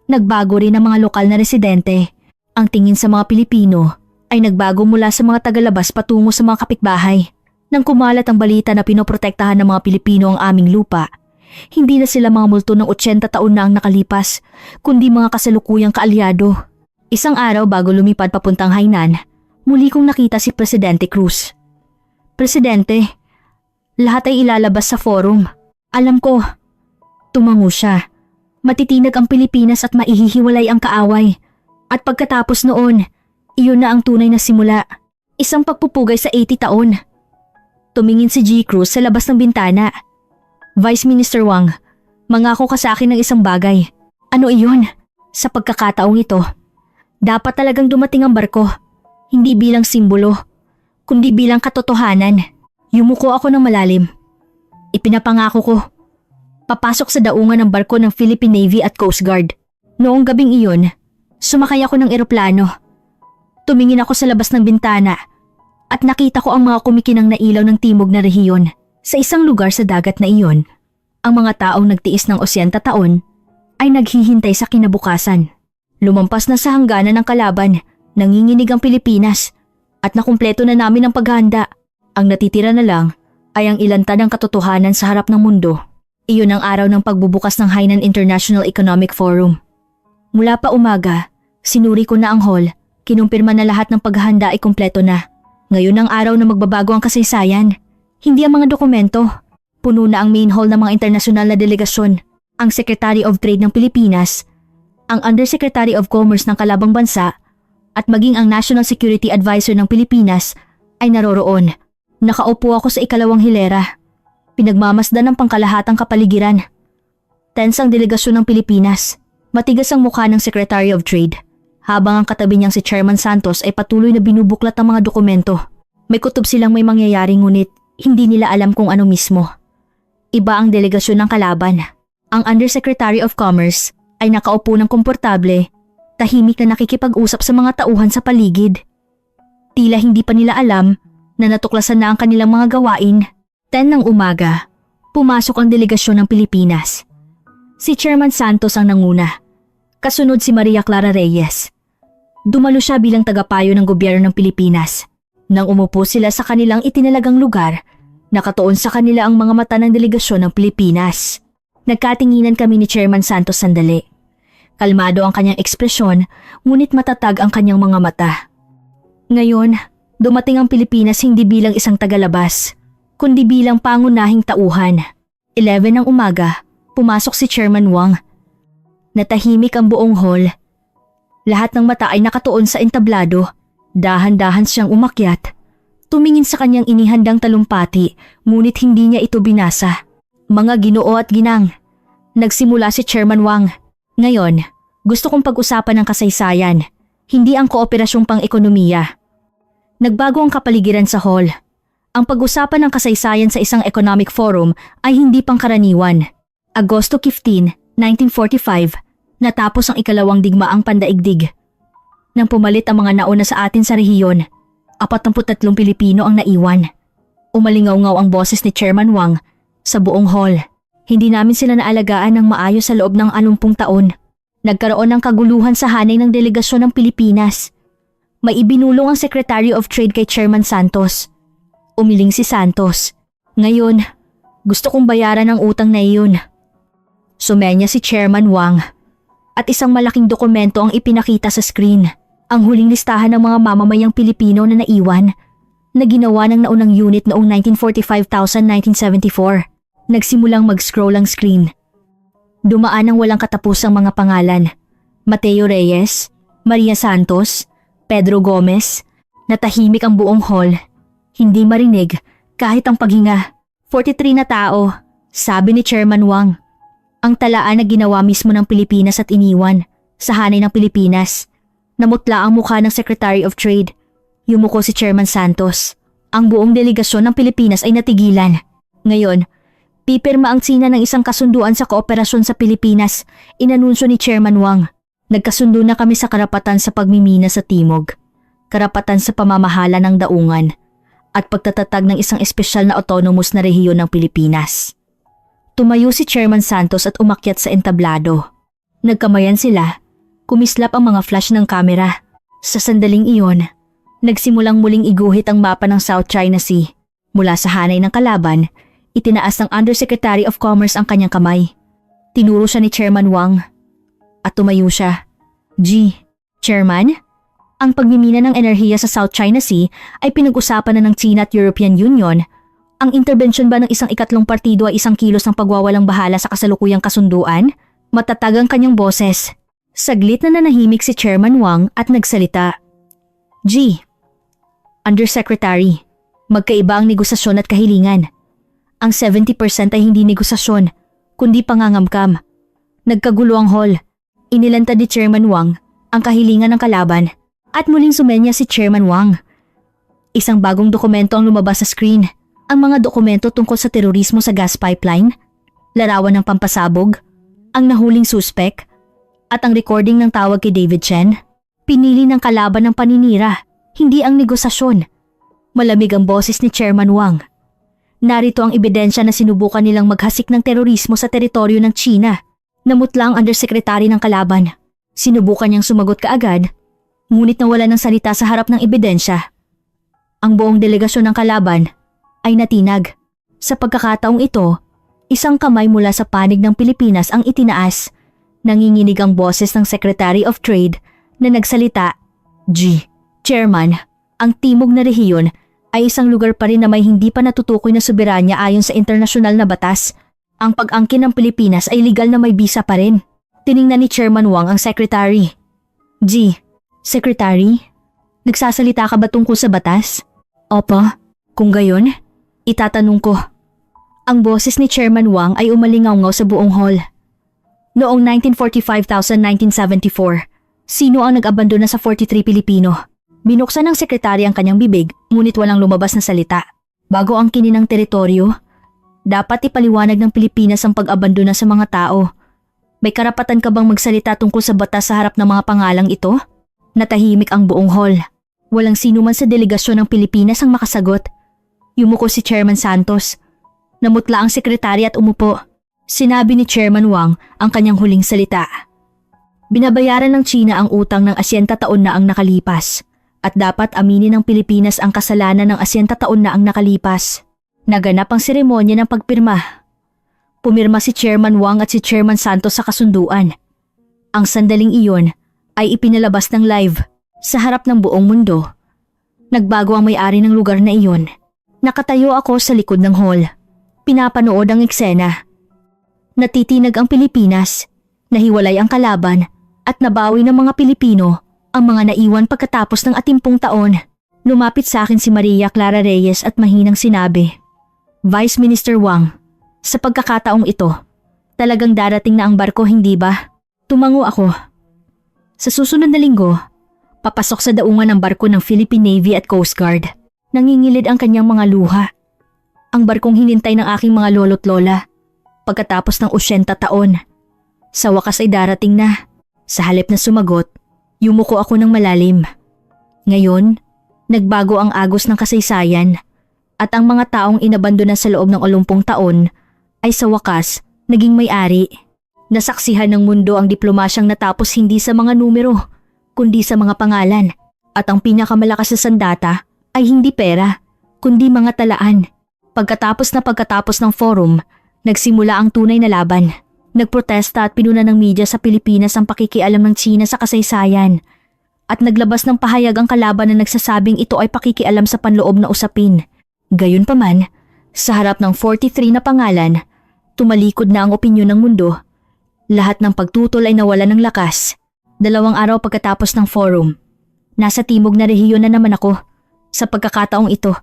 Nagbago rin ang mga lokal na residente. Ang tingin sa mga Pilipino ay nagbago mula sa mga tagalabas patungo sa mga kapitbahay. Nang kumalat ang balita na pinoprotektahan ng mga Pilipino ang aming lupa, hindi na sila mga multo ng 80 taon na ang nakalipas, kundi mga kasalukuyang kaalyado. Isang araw bago lumipad papuntang Hainan, muli kong nakita si Presidente Cruz. Presidente, lahat ay ilalabas sa forum. Alam ko. Tumango siya. Matitinag ang Pilipinas at maihihiwalay ang kaaway. At pagkatapos noon, iyon na ang tunay na simula. Isang pagpupugay sa 80 taon. Tumingin si G. Cruz sa labas ng bintana. Vice Minister Wang, mangako ka sa akin ng isang bagay. Ano iyon? Sa pagkakataong ito, dapat talagang dumating ang barko. Hindi bilang simbolo, kundi bilang katotohanan. Yumuko ako ng malalim. Ipinapangako ko. Papasok sa daungan ng barko ng Philippine Navy at Coast Guard. Noong gabing iyon, sumakay ako ng eroplano. Tumingin ako sa labas ng bintana at nakita ko ang mga kumikinang na ilaw ng timog na rehiyon. Sa isang lugar sa dagat na iyon, ang mga taong nagtiis ng 80 taon ay naghihintay sa kinabukasan. Lumampas na sa hangganan ng kalaban, nanginginig ang Pilipinas at nakumpleto na namin ang paghahanda. Ang natitira na lang ay ang ilantad ng katotohanan sa harap ng mundo. Iyon ang araw ng pagbubukas ng Hainan International Economic Forum. Mula pa umaga, sinuri ko na ang hall, kinumpirma na lahat ng paghahanda ay kumpleto na. Ngayon ang araw na magbabago ang kasaysayan, hindi ang mga dokumento. Puno na ang main hall ng mga internasyonal na delegasyon, ang Secretary of Trade ng Pilipinas, ang Undersecretary of Commerce ng kalabang bansa, at maging ang National Security Advisor ng Pilipinas ay naroroon. Nakaupo ako sa ikalawang hilera. Pinagmamasdan ng pangkalahatang kapaligiran. Tense ang delegasyon ng Pilipinas. Matigas ang mukha ng Secretary of Trade, habang ang katabi niyang si Chairman Santos ay patuloy na binubuklat ang mga dokumento. May kutob silang may mangyayari ngunit hindi nila alam kung ano mismo. Iba ang delegasyon ng kalaban. Ang Undersecretary of Commerce ay nakaupo ng komportable, tahimik na nakikipag-usap sa mga tauhan sa paligid. Tila hindi pa nila alam na natuklasan na ang kanilang mga gawain. 10 ng umaga, pumasok ang delegasyon ng Pilipinas. Si Chairman Santos ang nanguna. Kasunod si Maria Clara Reyes. Dumalo siya bilang tagapayo ng gobyerno ng Pilipinas. Nang umupo sila sa kanilang itinalagang lugar, nakatuon sa kanila ang mga mata ng delegasyon ng Pilipinas. Nagkatinginan kami ni Chairman Santos sandali. Kalmado ang kanyang ekspresyon, ngunit matatag ang kanyang mga mata. Ngayon, dumating ang Pilipinas hindi bilang isang tagalabas, kundi bilang pangunahing tauhan. 11 ng umaga, pumasok si Chairman Wang. Natahimik ang buong hall. Lahat ng mata ay nakatuon sa entablado. Dahan-dahan siyang umakyat. Tumingin sa kanyang inihandang talumpati, ngunit hindi niya ito binasa. Mga ginoo at ginang. Nagsimula si Chairman Wang. Ngayon, gusto kong pag-usapan ang kasaysayan, hindi ang kooperasyong pang-ekonomiya. Nagbago ang kapaligiran sa hall. Ang pag-usapan ng kasaysayan sa isang economic forum ay hindi pangkaraniwan. Agosto 15, 1945, natapos ang ikalawang digmaang pandaigdig. Nang pumalit ang mga nauna sa atin sa rehiyon, 43 Pilipino ang naiwan. Umalingaw-ngaw ang boses ni Chairman Wang sa buong hall. Hindi namin sila naalagaan ng maayos sa loob ng 60 taon. Nagkaroon ng kaguluhan sa hanay ng delegasyon ng Pilipinas. May ibinulong ang Secretary of Trade kay Chairman Santos. Umiling si Santos. Ngayon, gusto kong bayaran ang utang na iyon. Sumenya si Chairman Wang. At isang malaking dokumento ang ipinakita sa screen. Ang huling listahan ng mga mamamayang Pilipino na naiwan na ginawa ng naunang unit noong 1945-1974. Nagsimulang mag-scroll ang screen. Dumaan ng walang katapusang mga pangalan. Mateo Reyes, Maria Santos, Pedro Gomez. Natahimik ang buong hall. Hindi marinig kahit ang paghinga. 43 na tao, sabi ni Chairman Wang. Ang talaan na ginawa mismo ng Pilipinas at iniwan sa hanay ng Pilipinas. Namutla ang mukha ng Secretary of Trade. Yumuko si Chairman Santos. Ang buong delegasyon ng Pilipinas ay natigilan. Ngayon, pipirma ang Tsina ng isang kasunduan sa kooperasyon sa Pilipinas, inanunsyo ni Chairman Wang. Nagkasundo na kami sa karapatan sa pagmimina sa timog, karapatan sa pamamahala ng daungan, at pagtatatag ng isang espesyal na autonomous na rehiyon ng Pilipinas. Tumayo si Chairman Santos at umakyat sa entablado. Nagkamayan sila, kumislap ang mga flash ng kamera. Sa sandaling iyon, nagsimulang muling iguhit ang mapa ng South China Sea. Mula sa hanay ng kalaban, itinaas ng Undersecretary of Commerce ang kanyang kamay. Tinuro siya ni Chairman Wang at tumayo siya. G. Chairman? Ang pagmimina ng enerhiya sa South China Sea ay pinag-usapan na ng China at European Union. Ang interbensyon ba ng isang ikatlong partido ay isang kilos ng pagwawalang bahala sa kasalukuyang kasunduan? Matatag ang kanyang boses. Saglit na nanahimik si Chairman Wang at nagsalita. G. Undersecretary, magkaiba ang negosasyon at kahilingan. Ang 70% ay hindi negosasyon, kundi pangangamkam. Nagkagulo ang hall. Inilantad ni Chairman Wang ang kahilingan ng kalaban at muling sumenya si Chairman Wang. Isang bagong dokumento ang lumabas sa screen. Ang mga dokumento tungkol sa terorismo sa gas pipeline, larawan ng pampasabog, ang nahuling suspek, at ang recording ng tawag kay David Chen. Pinili ng kalaban ng paninira, hindi ang negosasyon. Malamig ang boses ni Chairman Wang. Narito ang ebidensya na sinubukan nilang maghasik ng terorismo sa teritoryo ng China. Namutla ang undersecretary ng kalaban. Sinubukan niyang sumagot kaagad, ngunit nawala ng salita sa harap ng ebidensya. Ang buong delegasyon ng kalaban ay natinag. Sa pagkakataong ito, isang kamay mula sa panig ng Pilipinas ang itinaas. Nanginginig ang boses ng Secretary of Trade na nagsalita, Chairman, ang timog na rehiyon ay isang lugar pa rin na may hindi pa natutukoy na soberanya ayon sa internasyonal na batas. Ang pag-angkin ng Pilipinas ay legal na may bisa pa rin. Tiningnan ni Chairman Wang ang Secretary. Secretary, nagsasalita ka ba tungkol sa batas? Opo, kung gayon, itatanong ko. Ang boses ni Chairman Wang ay umalingaw-ngaw sa buong hall. Noong 1945-1974, sino ang nag-abandona sa 43 Pilipino? Binuksan ng sekretary ang kanyang bibig, ngunit walang lumabas na salita. Bago ang kininang teritoryo, dapat ipaliwanag ng Pilipinas ang pag-abandona sa mga tao. May karapatan ka bang magsalita tungkol sa batas sa harap ng mga pangalang ito? Natahimik ang buong hall. Walang sino man sa delegasyon ng Pilipinas ang makasagot. Yumuko si Chairman Santos. Namutla ang sekretary at umupo. Sinabi ni Chairman Wang ang kanyang huling salita. Binabayaran ng China ang utang ng 80 taon na ang nakalipas at dapat aminin ng Pilipinas ang kasalanan ng 80 taon na ang nakalipas. Naganap ang seremonya ng pagpirma. Pumirma si Chairman Wang at si Chairman Santos sa kasunduan. Ang sandaling iyon ay ipinalabas ng live sa harap ng buong mundo. Nagbago ang may-ari ng lugar na iyon. Nakatayo ako sa likod ng hall. Pinapanood ang eksena. Natitinag ang Pilipinas, nahiwalay ang kalaban at nabawi ng mga Pilipino ang mga naiwan pagkatapos ng 80 taon. Lumapit sa akin si Maria Clara Reyes at mahinang sinabi, Vice Minister Wang, sa pagkakataong ito, talagang darating na ang barko, hindi ba? Tumango ako. Sa susunod na linggo, papasok sa daungan ng barko ng Philippine Navy at Coast Guard. Nangingilid ang kanyang mga luha. Ang barkong hinintay ng aking mga lolo't lola pagkatapos ng 80 taon. Sa wakas ay darating na. Sa halip na sumagot, yumuko ako ng malalim. Ngayon, nagbago ang agos ng kasaysayan at ang mga taong inabandona sa loob ng 80 taon ay sa wakas naging may-ari. Nasaksihan ng mundo ang diplomasyang natapos hindi sa mga numero, kundi sa mga pangalan. At ang pinakamalakas na sandata ay hindi pera, kundi mga talaan. Pagkatapos ng forum, nagsimula ang tunay na laban. Nagprotesta at pinuna ng media sa Pilipinas ang pakikialam ng China sa kasaysayan. At naglabas ng pahayag ang kalaban na nagsasabing ito ay pakikialam sa panloob na usapin. Gayunpaman, sa harap ng 43 na pangalan, tumalikod na ang opinyon ng mundo. Lahat ng pagtutol ay nawala ng lakas. 2 araw pagkatapos ng forum, nasa timog na rehiyon na naman ako. Sa pagkakataong ito,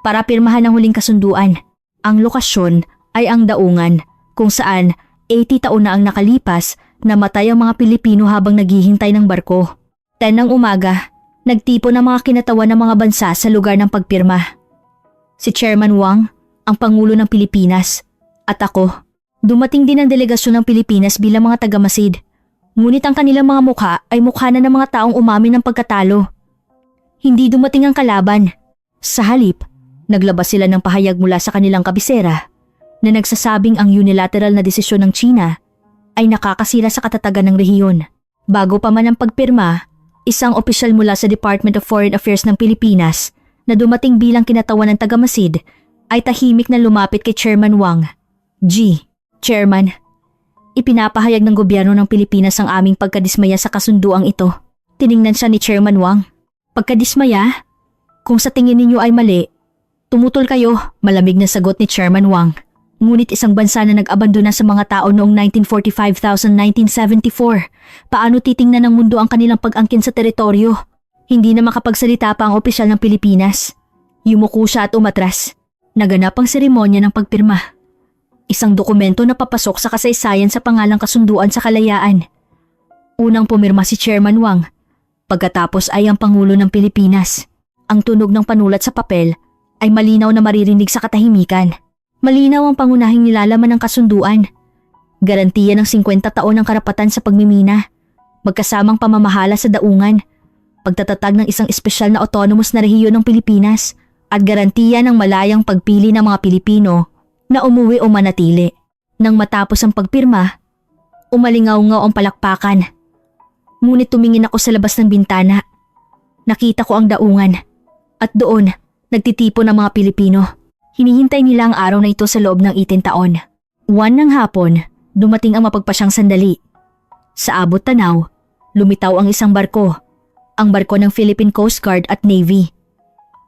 para pirmahan ang huling kasunduan. Ang lokasyon ay ang daungan, kung saan 80 taon na ang nakalipas, namatay ang mga Pilipino habang naghihintay ng barko. 10 ng umaga, nagtipon ang mga kinatawan ng mga bansa sa lugar ng pagpirma. Si Chairman Wang, ang Pangulo ng Pilipinas, at ako. Dumating din ang delegasyon ng Pilipinas bilang mga tagamasid. Ngunit ang kanilang mga mukha ay mukha na ng mga taong umamin ng pagkatalo. Hindi dumating ang kalaban. Sa halip, naglabas sila ng pahayag mula sa kanilang kabisera na nagsasabing ang unilateral na desisyon ng China ay nakakasira sa katatagan ng rehiyon. Bago pa man ang pagpirma, isang opisyal mula sa Department of Foreign Affairs ng Pilipinas na dumating bilang kinatawan ng tagamasid ay tahimik na lumapit kay Chairman Wang. Chairman, ipinapahayag ng gobyerno ng Pilipinas ang aming pagkadismaya sa kasunduang ito. Tiningnan siya ni Chairman Wang. Pagkadismaya? Kung sa tingin ninyo ay mali, tumutol kayo, malamig na sagot ni Chairman Wang. Ngunit isang bansa na nag-abandona sa mga tao noong 1945-1974, paano titingnan ng mundo ang kanilang pag-angkin sa teritoryo? Hindi na makapagsalita pa ang opisyal ng Pilipinas. Yumuko siya at umatras. Naganap ang seremonya ng pagpirma. Isang dokumento na papasok sa kasaysayan sa pangalang Kasunduan sa Kalayaan. Unang pumirma si Chairman Wang. Pagkatapos ay ang Pangulo ng Pilipinas. Ang tunog ng panulat sa papel ay malinaw na maririnig sa katahimikan. Malinaw ang pangunahing nilalaman ng kasunduan. Garantiya ng 50 taon ng karapatan sa pagmimina. Magkasamang pamamahala sa daungan. Pagtatatag ng isang espesyal na autonomous na rehiyon ng Pilipinas at garantiya ng malayang pagpili ng mga Pilipino na umuwi o manatili. Nang matapos ang pagpirma, umalingaw-ngaw ang palakpakan. Ngunit tumingin ako sa labas ng bintana. Nakita ko ang daungan at doon nagtitipon ang mga Pilipino. Hinihintay nila ang araw na ito sa loob ng 18 taon. 1 ng hapon, dumating ang mapagpasyang sandali. Sa abot tanaw, lumitaw ang isang barko. Ang barko ng Philippine Coast Guard at Navy.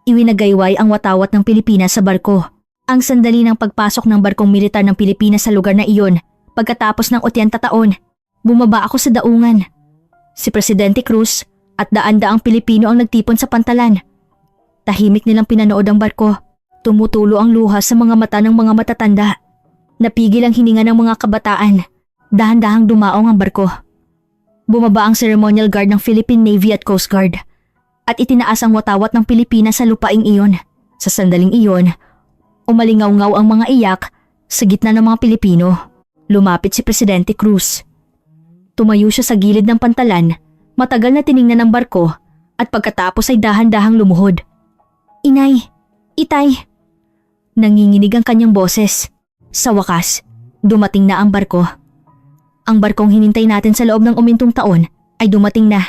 Iwinagayway ang watawat ng Pilipinas sa barko. Ang sandali ng pagpasok ng barkong militar ng Pilipinas sa lugar na iyon, pagkatapos ng 80 taon, bumaba ako sa daungan. Si Presidente Cruz at daan-daang Pilipino ang nagtipon sa pantalan. Tahimik nilang pinanood ang barko. Tumutulo ang luha sa mga mata ng mga matatanda. Napigil ang hininga ng mga kabataan. Dahan-dahang dumaong ang barko. Bumaba ang ceremonial guard ng Philippine Navy at Coast Guard at itinaas ang watawat ng Pilipinas sa lupaing iyon. Sa sandaling iyon, umalingaw-ngaw ang mga iyak sa gitna ng mga Pilipino. Lumapit si Presidente Cruz. Tumayo siya sa gilid ng pantalan, matagal na tiningnan ang barko at pagkatapos ay dahan-dahang lumuhod. Inay, Itay. Nanginginig ang kanyang boses. Sa wakas, dumating na ang barko. Ang barkong hinintay natin sa loob ng umintong taon ay dumating na.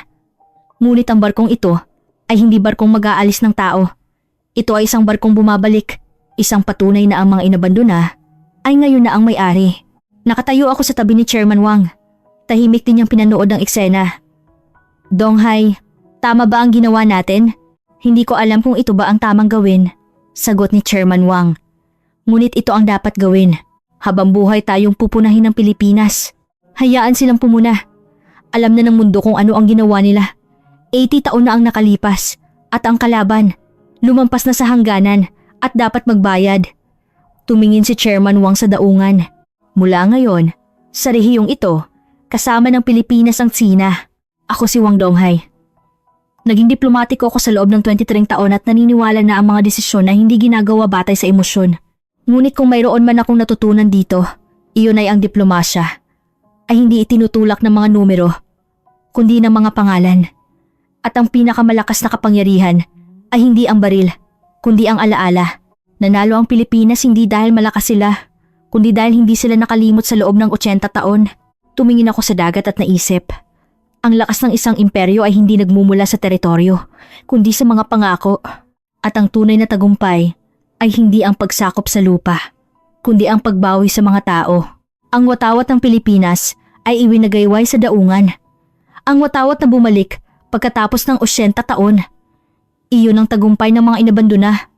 Ngunit ang barkong ito ay hindi barkong mag-aalis ng tao. Ito ay isang barkong bumabalik, isang patunay na ang mga inabandona ay ngayon na ang may-ari. Nakatayo ako sa tabi ni Chairman Wang. Tahimik din niyang pinanood ng eksena. Donghai, tama ba ang ginawa natin? Hindi ko alam kung ito ba ang tamang gawin, sagot ni Chairman Wang. Ngunit ito ang dapat gawin. Habang buhay tayong pupunahin ng Pilipinas. Hayaan silang pumuna. Alam na ng mundo kung ano ang ginawa nila. 80 taon na ang nakalipas at ang kalaban lumampas na sa hangganan at dapat magbayad. Tumingin si Chairman Wang sa daungan. Mula ngayon, sa rehiyong ito, kasama ng Pilipinas ang Tsina. Ako si Wang Donghai. Naging diplomatiko ako sa loob ng 23 taon at naniniwala na ang mga desisyon na hindi ginagawa batay sa emosyon. Ngunit kung mayroon man akong natutunan dito, iyon ay ang diplomasya. Ay hindi itinutulak ng mga numero, kundi ng mga pangalan. At ang pinakamalakas na kapangyarihan ay hindi ang baril, kundi ang alaala. Nanalo ang Pilipinas hindi dahil malakas sila, kundi dahil hindi sila nakalimot sa loob ng 80 taon. Tumingin ako sa dagat at naisip, ang lakas ng isang imperyo ay hindi nagmumula sa teritoryo, kundi sa mga pangako. At ang tunay na tagumpay ay hindi ang pagsakop sa lupa, kundi ang pagbawi sa mga tao. Ang watawat ng Pilipinas ay iwinagayway sa daungan. Ang watawat na bumalik pagkatapos ng 80 taon. Iyon ang tagumpay ng mga inabandona.